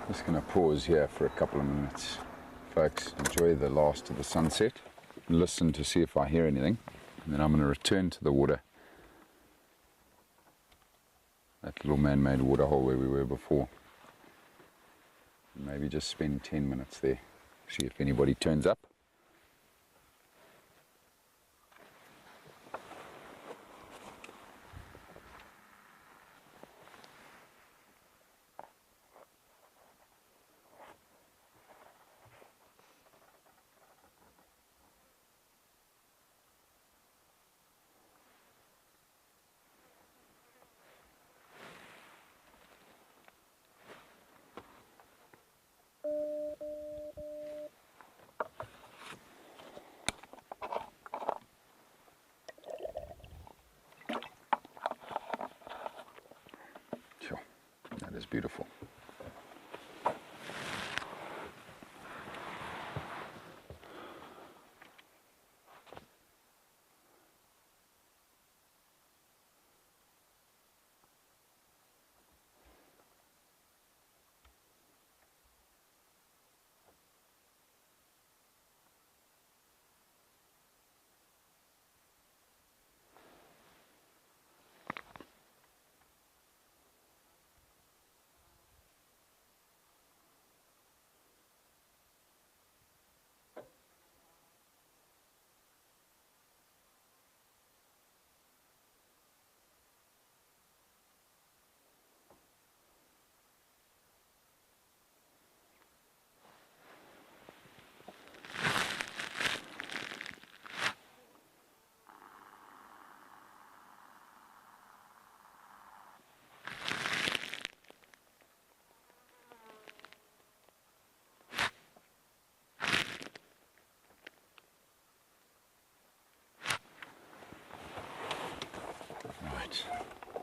Just going to pause here for a couple of minutes. Folks, enjoy the last of the sunset. Listen to see if I hear anything. And then I'm going to return to the water. That little man-made waterhole where we were before. Maybe just spend 10 minutes there. See if anybody turns up. Sure, that is beautiful.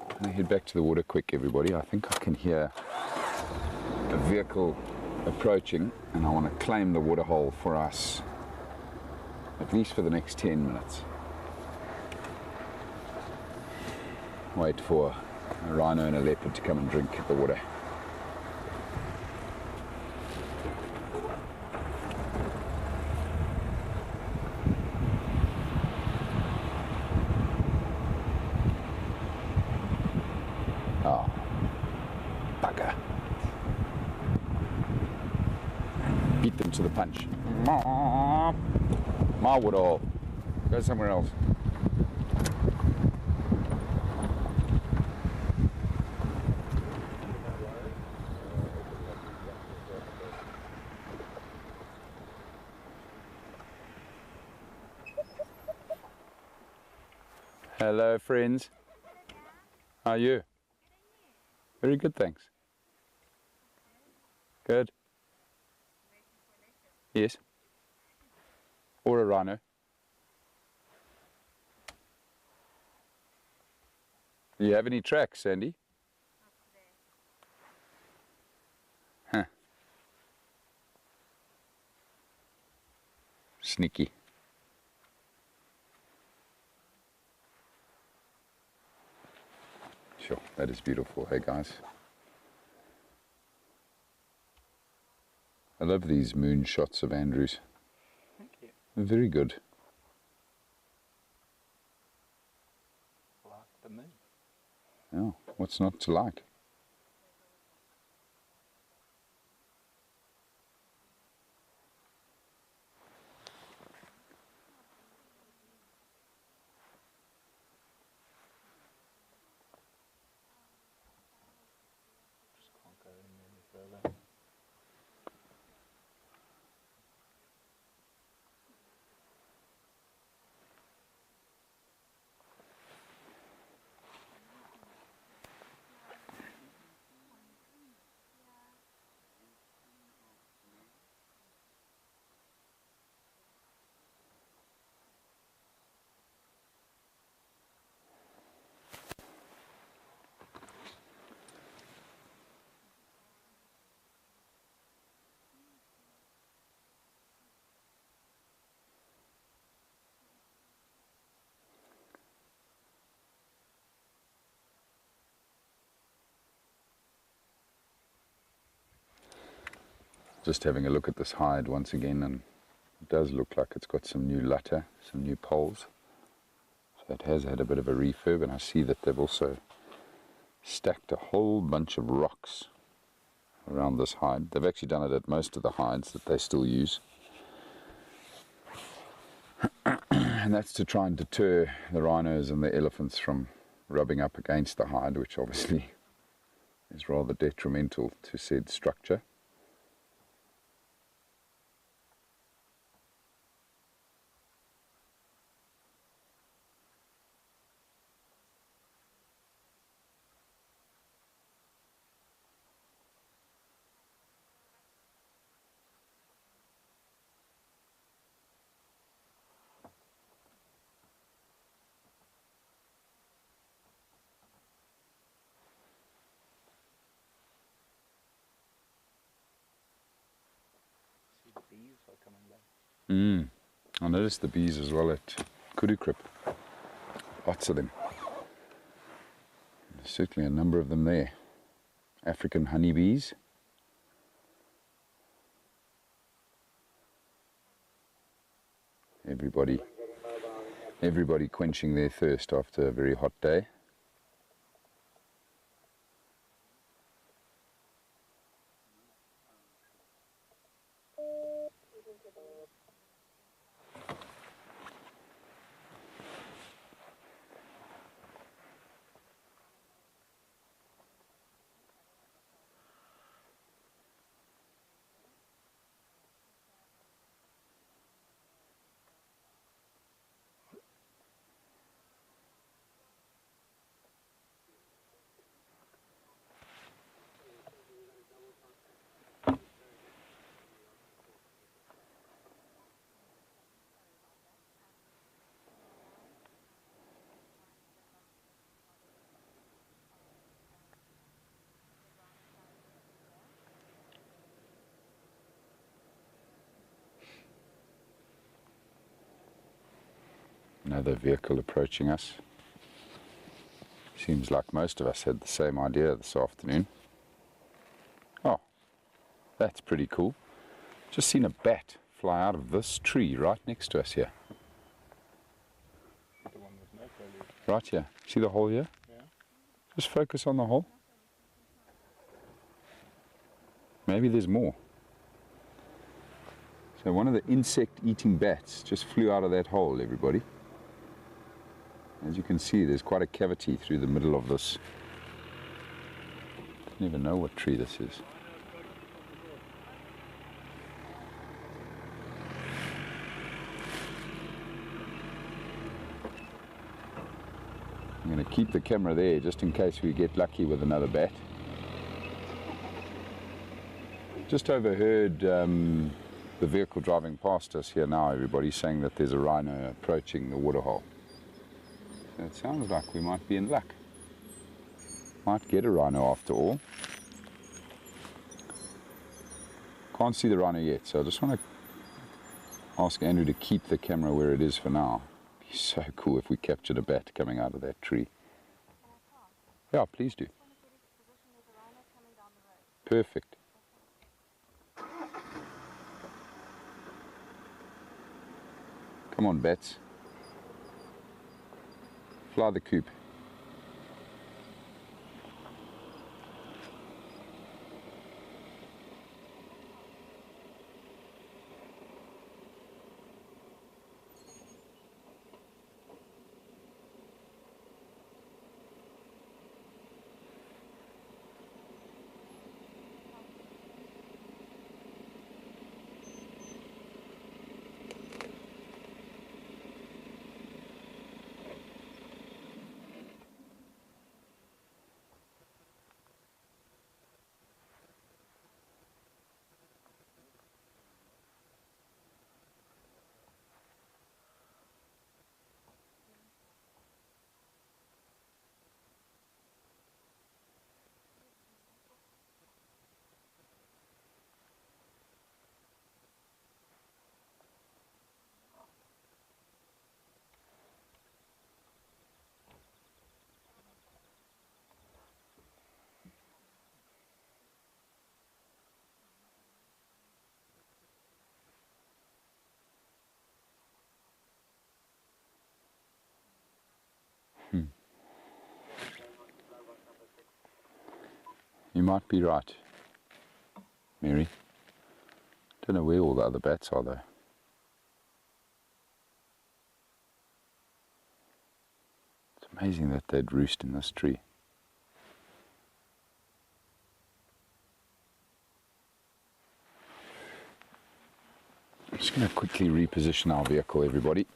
I'm going to head back to the water quick, everybody. I think I can hear a vehicle approaching, and I want to claim the waterhole for us, at least for the next 10 minutes. Wait for a rhino and a leopard to come and drink the water. Oh, bugger. Beat them to the punch. My waterhole. Go somewhere else. Hello, friends. How are you? Very good, thanks. Good. Yes. Or a rhino. Do you have any tracks, Sandy? Huh. Sneaky. Sure, that is beautiful. Hey guys. I love these moon shots of Andrews. Thank you. Very good. Like the moon. Oh, what's not to like? Just can't go any further. Just having a look at this hide once again, and it does look like it's got some new lutter, some new poles. So it has had a bit of a refurb, and I see that they've also stacked a whole bunch of rocks around this hide. They've actually done it at most of the hides that they still use. And that's to try and deter the rhinos and the elephants from rubbing up against the hide, which obviously is rather detrimental to said structure. See the bees are coming back. I noticed the bees as well at Kudu Crip. Lots of them. There's certainly a number of them there. African honeybees. Everybody quenching their thirst after a very hot day. Another vehicle approaching us. Seems like most of us had the same idea this afternoon. Oh, that's pretty cool. Just seen a bat fly out of this tree right next to us here. The one with no foliage. Right here. See the hole here? Yeah. Just focus on the hole. Maybe there's more. So one of the insect-eating bats just flew out of that hole, everybody. As you can see, there's quite a cavity through the middle of this. I don't even know what tree this is. I'm going to keep the camera there just in case we get lucky with another bat. Just overheard the vehicle driving past us here now, everybody, saying that there's a rhino approaching the waterhole. So it sounds like we might be in luck. Might get a rhino after all. Can't see the rhino yet, so I just want to ask Andrew to keep the camera where it is for now. It'd be so cool if we captured a bat coming out of that tree. Yeah, please do. Perfect. Come on, bats. Fly the coop. You might be right, Mary. Don't know where all the other bats are though. It's amazing that they'd roost in this tree. I'm just going to quickly reposition our vehicle, everybody.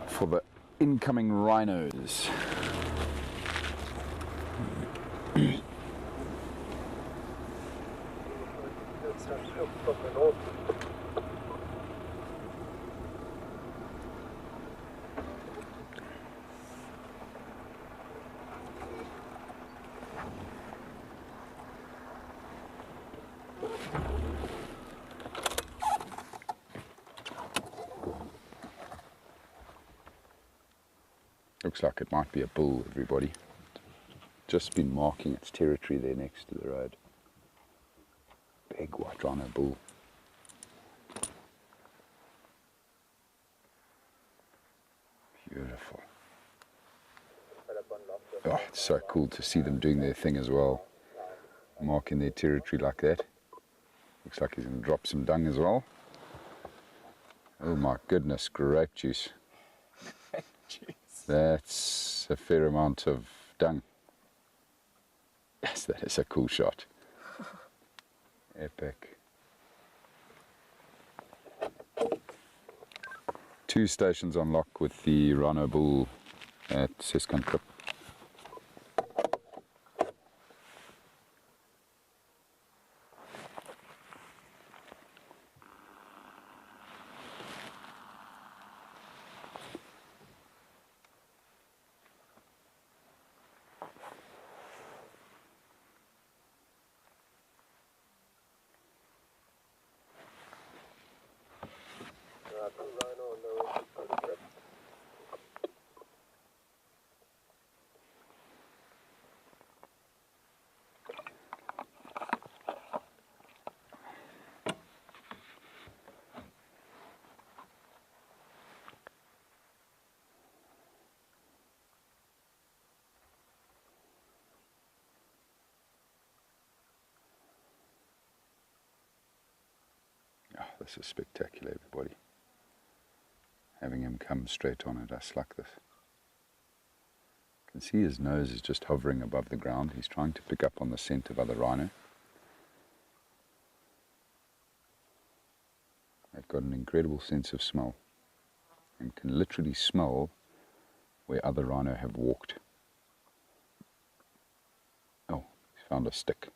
For the incoming rhinos. From the north. Looks like it might be a bull, everybody. Just been marking its territory there next to the road. Big white rhino bull. Beautiful. Oh, it's so cool to see them doing their thing as well. Marking their territory like that. Looks like he's going to drop some dung as well. Oh my goodness, grape juice. That's a fair amount of dung. Yes, that is a cool shot. Epic. 2 stations on lock with the Rhino bull at Crip. Rhino on the way to the Crip. Oh, this is spectacular, everybody. Having him come straight on at us like this. You can see his nose is just hovering above the ground. He's trying to pick up on the scent of other rhino. They've got an incredible sense of smell and can literally smell where other rhino have walked. Oh, he's found a stick.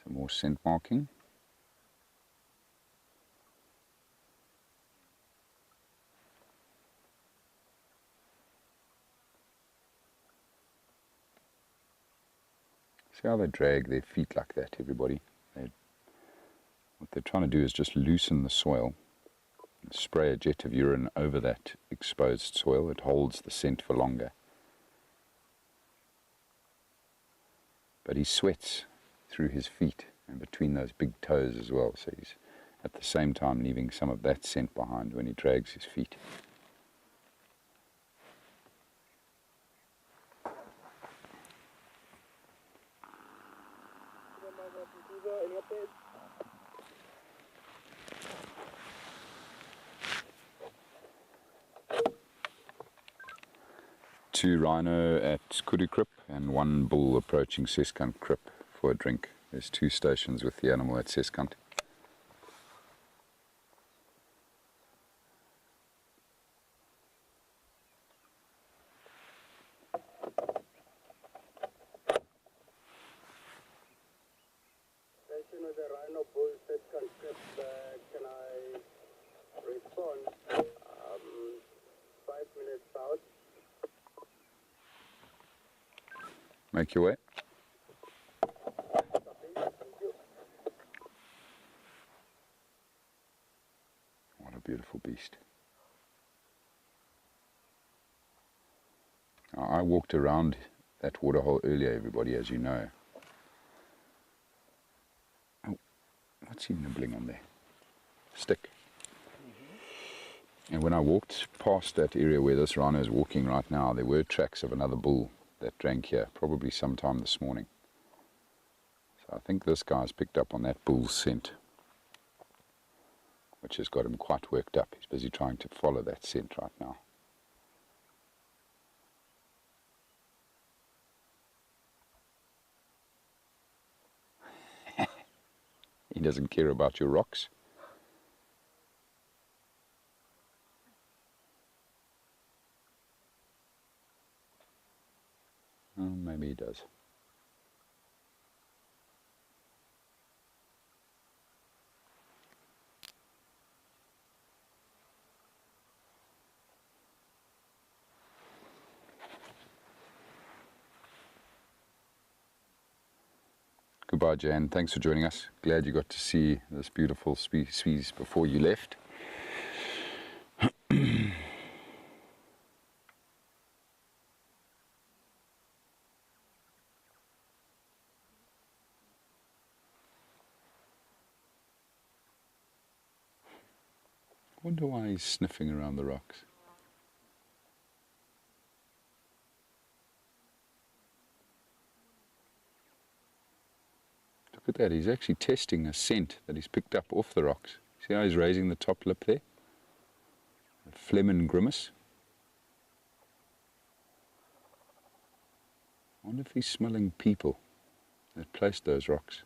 Some more scent marking. See how they drag their feet like that, everybody? What they're trying to do is just loosen the soil, and spray a jet of urine over that exposed soil. It holds the scent for longer. But he sweats through his feet and between those big toes as well, so he's at the same time leaving some of that scent behind when he drags his feet. Any updates? 2 rhino at Kudu Crip and 1 bull approaching Crip for a drink. There's 2 stations with the animal at Seskant. Station with the Rhino bull, Crip, can I respond? 5 minutes out. Make your way. What a beautiful beast. Now, I walked around that waterhole earlier, everybody, as you know. Oh, what's he nibbling on there? Stick. And when I walked past that area where this rhino is walking right now, there were tracks of another bull that drank here, probably sometime this morning. So I think this guy's picked up on that bull's scent, which has got him quite worked up. He's busy trying to follow that scent right now. He doesn't care about your rocks. Oh, maybe he does. Goodbye, Jan. Thanks for joining us. Glad you got to see this beautiful species before you left. Wonder why he's sniffing around the rocks. Look at that, he's actually testing a scent that he's picked up off the rocks. See how he's raising the top lip there? A phlegm and grimace. I wonder if he's smelling people that placed those rocks.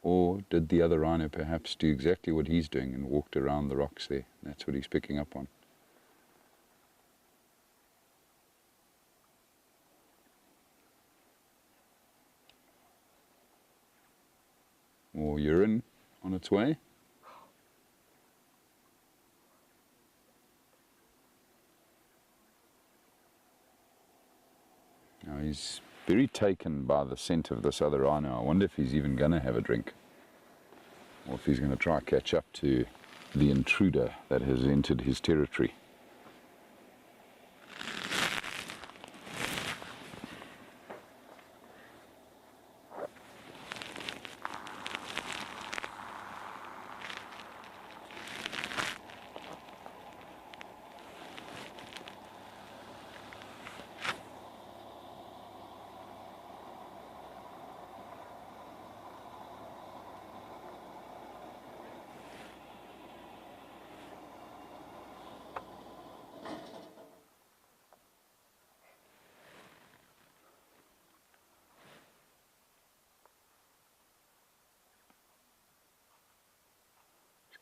Or did the other rhino perhaps do exactly what he's doing and walked around the rocks there? That's what he's picking up on. Or urine on its way. Now he's very taken by the scent of this other rhino. I wonder if he's even going to have a drink, or if he's going to try catch up to the intruder that has entered his territory.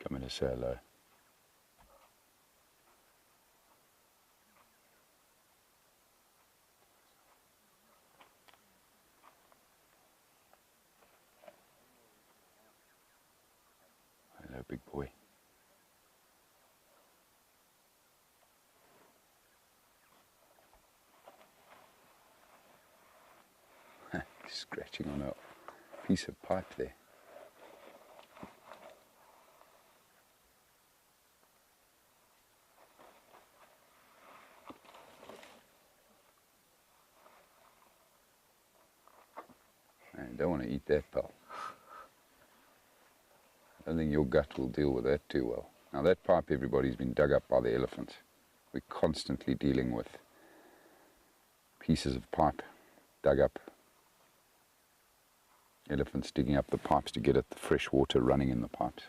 Coming to say hello. Hello, big boy. Scratching on a piece of pipe there. You don't want to eat that, pal. I don't think your gut will deal with that too well. Now that pipe, everybody's been dug up by the elephant. We're constantly dealing with pieces of pipe dug up. Elephants digging up the pipes to get at the fresh water running in the pipes.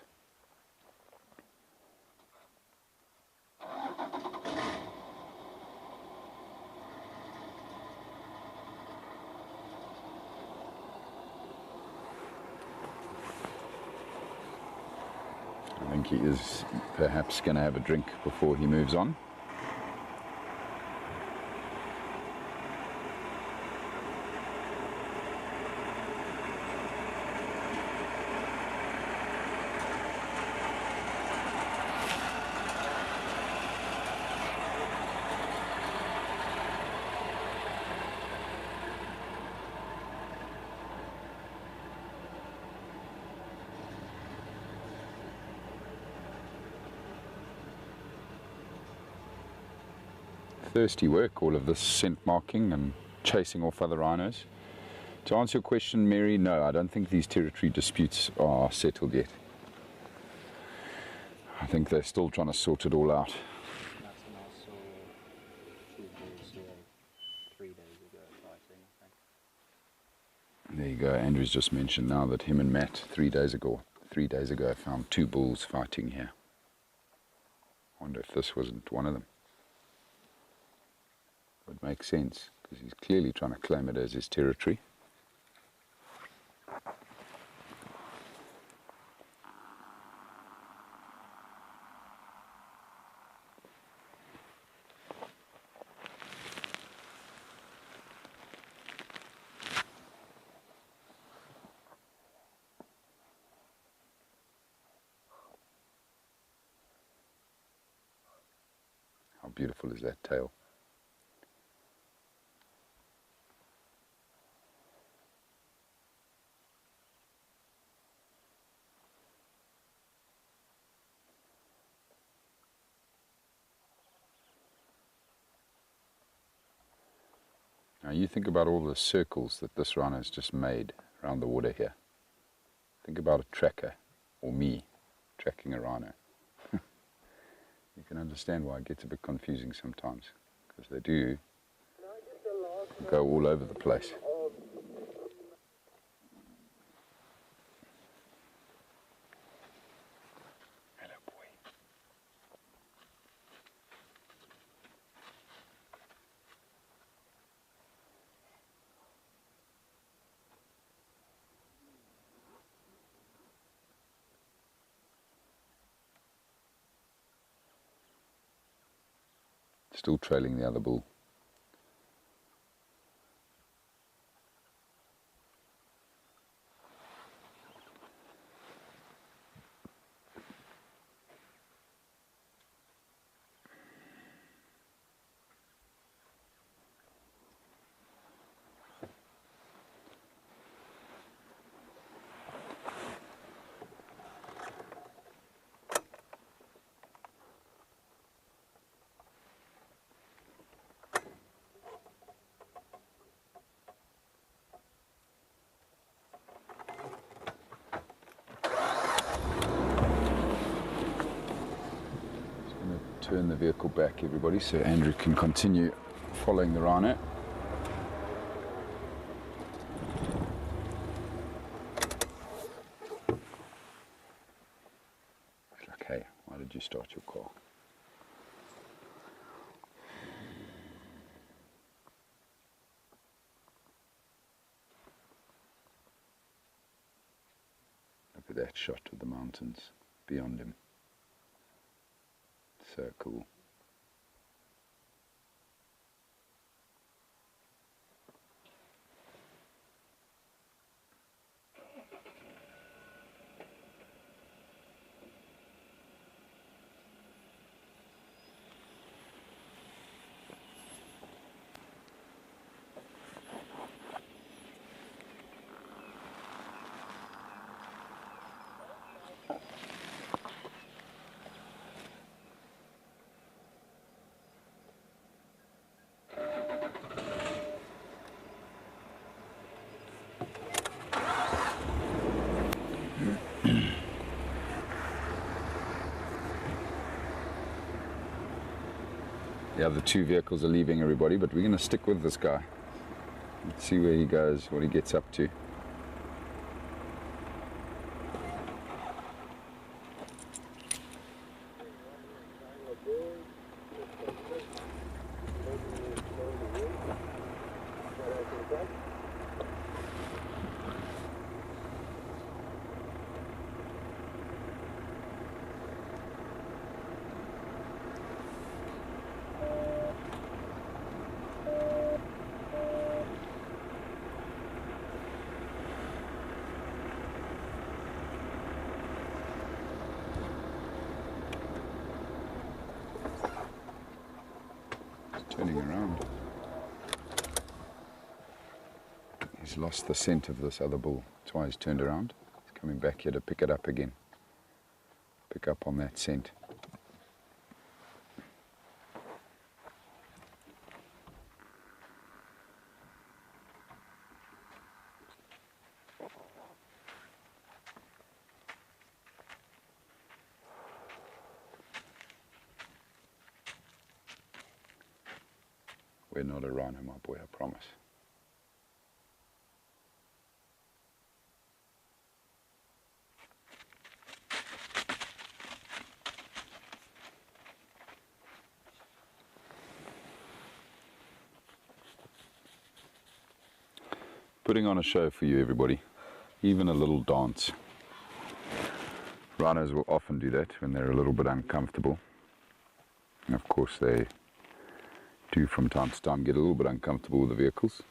I think he is perhaps going to have a drink before he moves on. Thirsty work, all of this scent marking and chasing off other rhinos. To answer your question, Mary, no, I don't think these territory disputes are settled yet. I think they're still trying to sort it all out. That's when I saw two bulls here 3 days ago fighting, I think. There you go. Andrew's just mentioned now that him and Matt 3 days ago found 2 bulls fighting here. I wonder if this wasn't one of them. Would make sense, because he's clearly trying to claim it as his territory. How beautiful is that tail? Now you think about all the circles that this rhino has just made around the water here. Think about a tracker, or me, tracking a rhino. You can understand why it gets a bit confusing sometimes, because they do go all over the place. Hello, boy. Still trailing the other bull. Turn the vehicle back, everybody, so Andrew can continue following the rhino. It's like, hey, why did you start your car? Look at that shot of the mountains beyond him. So cool. The other 2 vehicles are leaving, everybody, but we're going to stick with this guy. Let's see where he goes, what he gets up to. Turning around. He's lost the scent of this other bull. That's why he's turned around. He's coming back here to pick it up again. Pick up on that scent. We're not a rhino, my boy, I promise. Putting on a show for you, everybody. Even a little dance. Rhinos will often do that when they're a little bit uncomfortable. And of course they do from time to time get a little bit uncomfortable with the vehicles.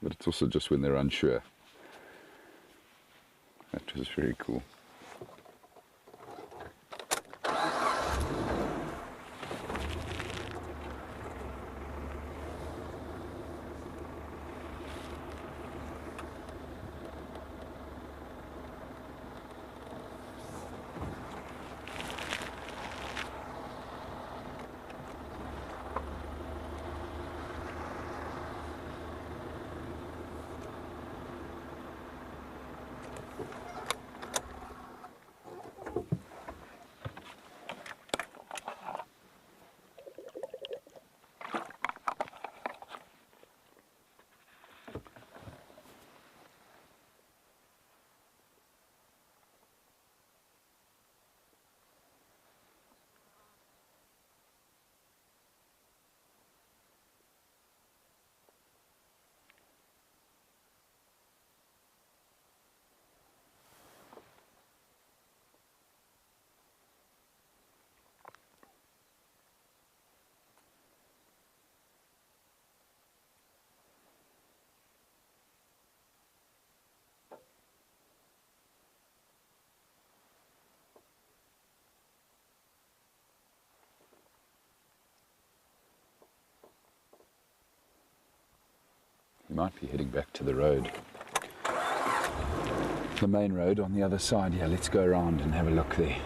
But it's also just when they're unsure. That was very cool. We might be heading back to the road. The main road on the other side. Yeah, let's go around and have a look there.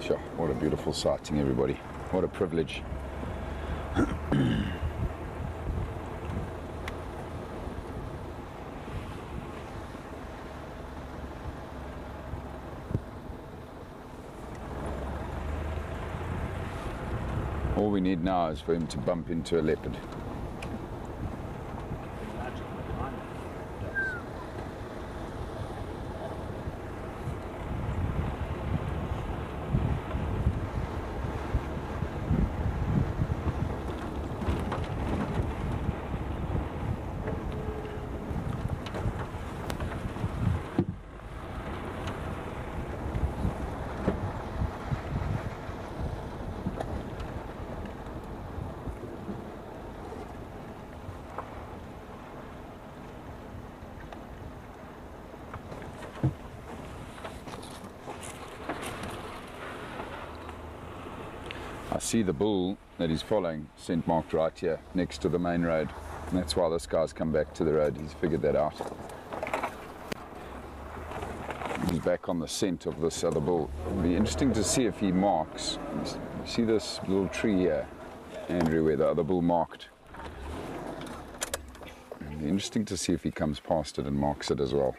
Sure, what a beautiful sighting, everybody. What a privilege. All we need now is for him to bump into a leopard. Imagine the climate does. I see the bull that he's following, scent marked right here, next to the main road. And that's why this guy's come back to the road. He's figured that out. He's back on the scent of this other bull. It'll be interesting to see if he marks. You see this little tree here, Andrew, where the other bull marked. It'll be interesting to see if he comes past it and marks it as well.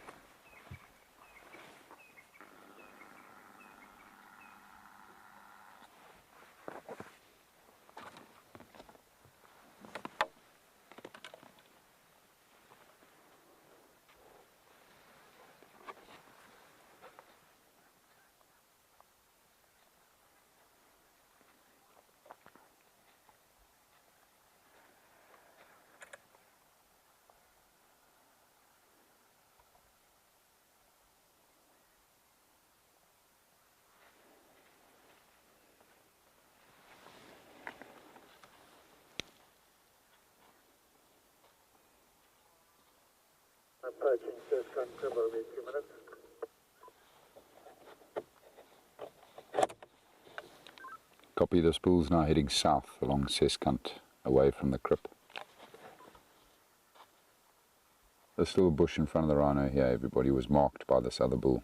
Approaching first gun Crip, will be 2 minutes. Copy, this bull's now heading south along Seskunt, away from the Crip. This little bush in front of the rhino here, everybody, was marked by this other bull.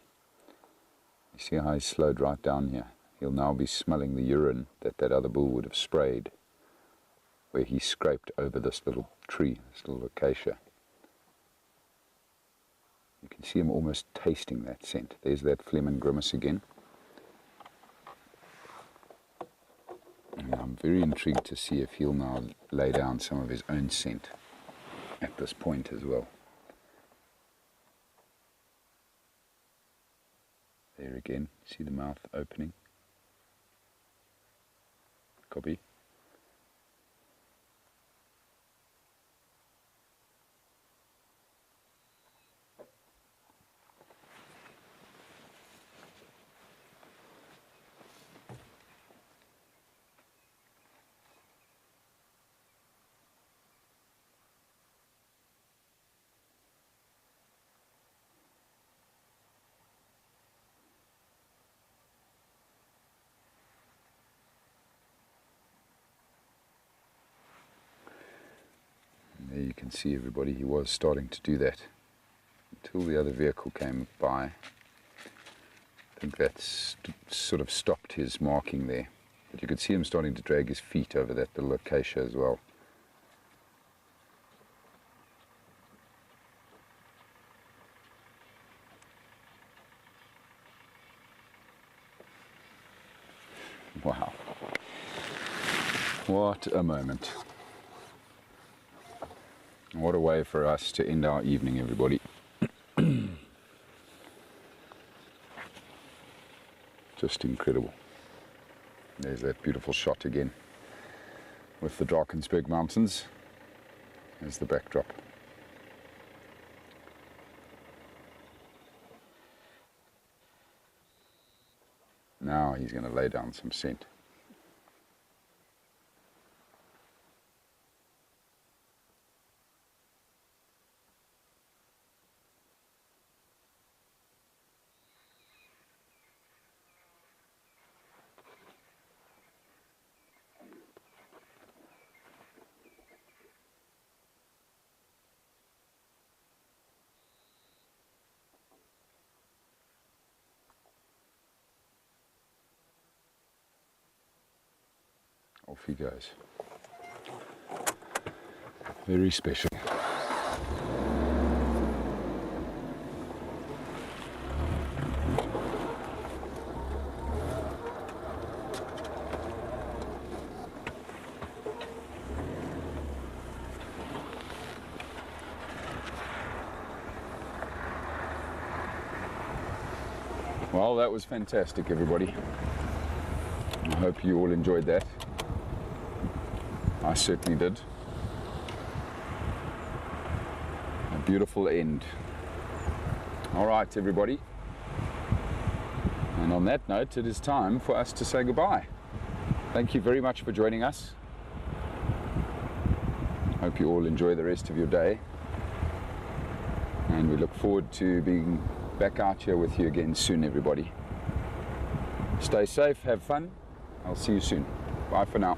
You see how he's slowed right down here? He'll now be smelling the urine that that other bull would have sprayed where he scraped over this little tree, this little acacia. You can see him almost tasting that scent. There's that phlegm and grimace again. Very intrigued to see if he'll now lay down some of his own scent at this point as well. There again, see the mouth opening. Copy. There you can see everybody, he was starting to do that until the other vehicle came by. I think that's sort of stopped his marking there. But you could see him starting to drag his feet over that little acacia as well. Wow. What a moment. What a way for us to end our evening, everybody. Just incredible. There's that beautiful shot again with the Drakensberg Mountains as the backdrop. Now he's going to lay down some scent. Off he goes. Very special. Well, that was fantastic, everybody. I hope you all enjoyed that. I certainly did. A beautiful end. All right, everybody. And on that note, it is time for us to say goodbye. Thank you very much for joining us. Hope you all enjoy the rest of your day. And we look forward to being back out here with you again soon, everybody. Stay safe, have fun. I'll see you soon. Bye for now.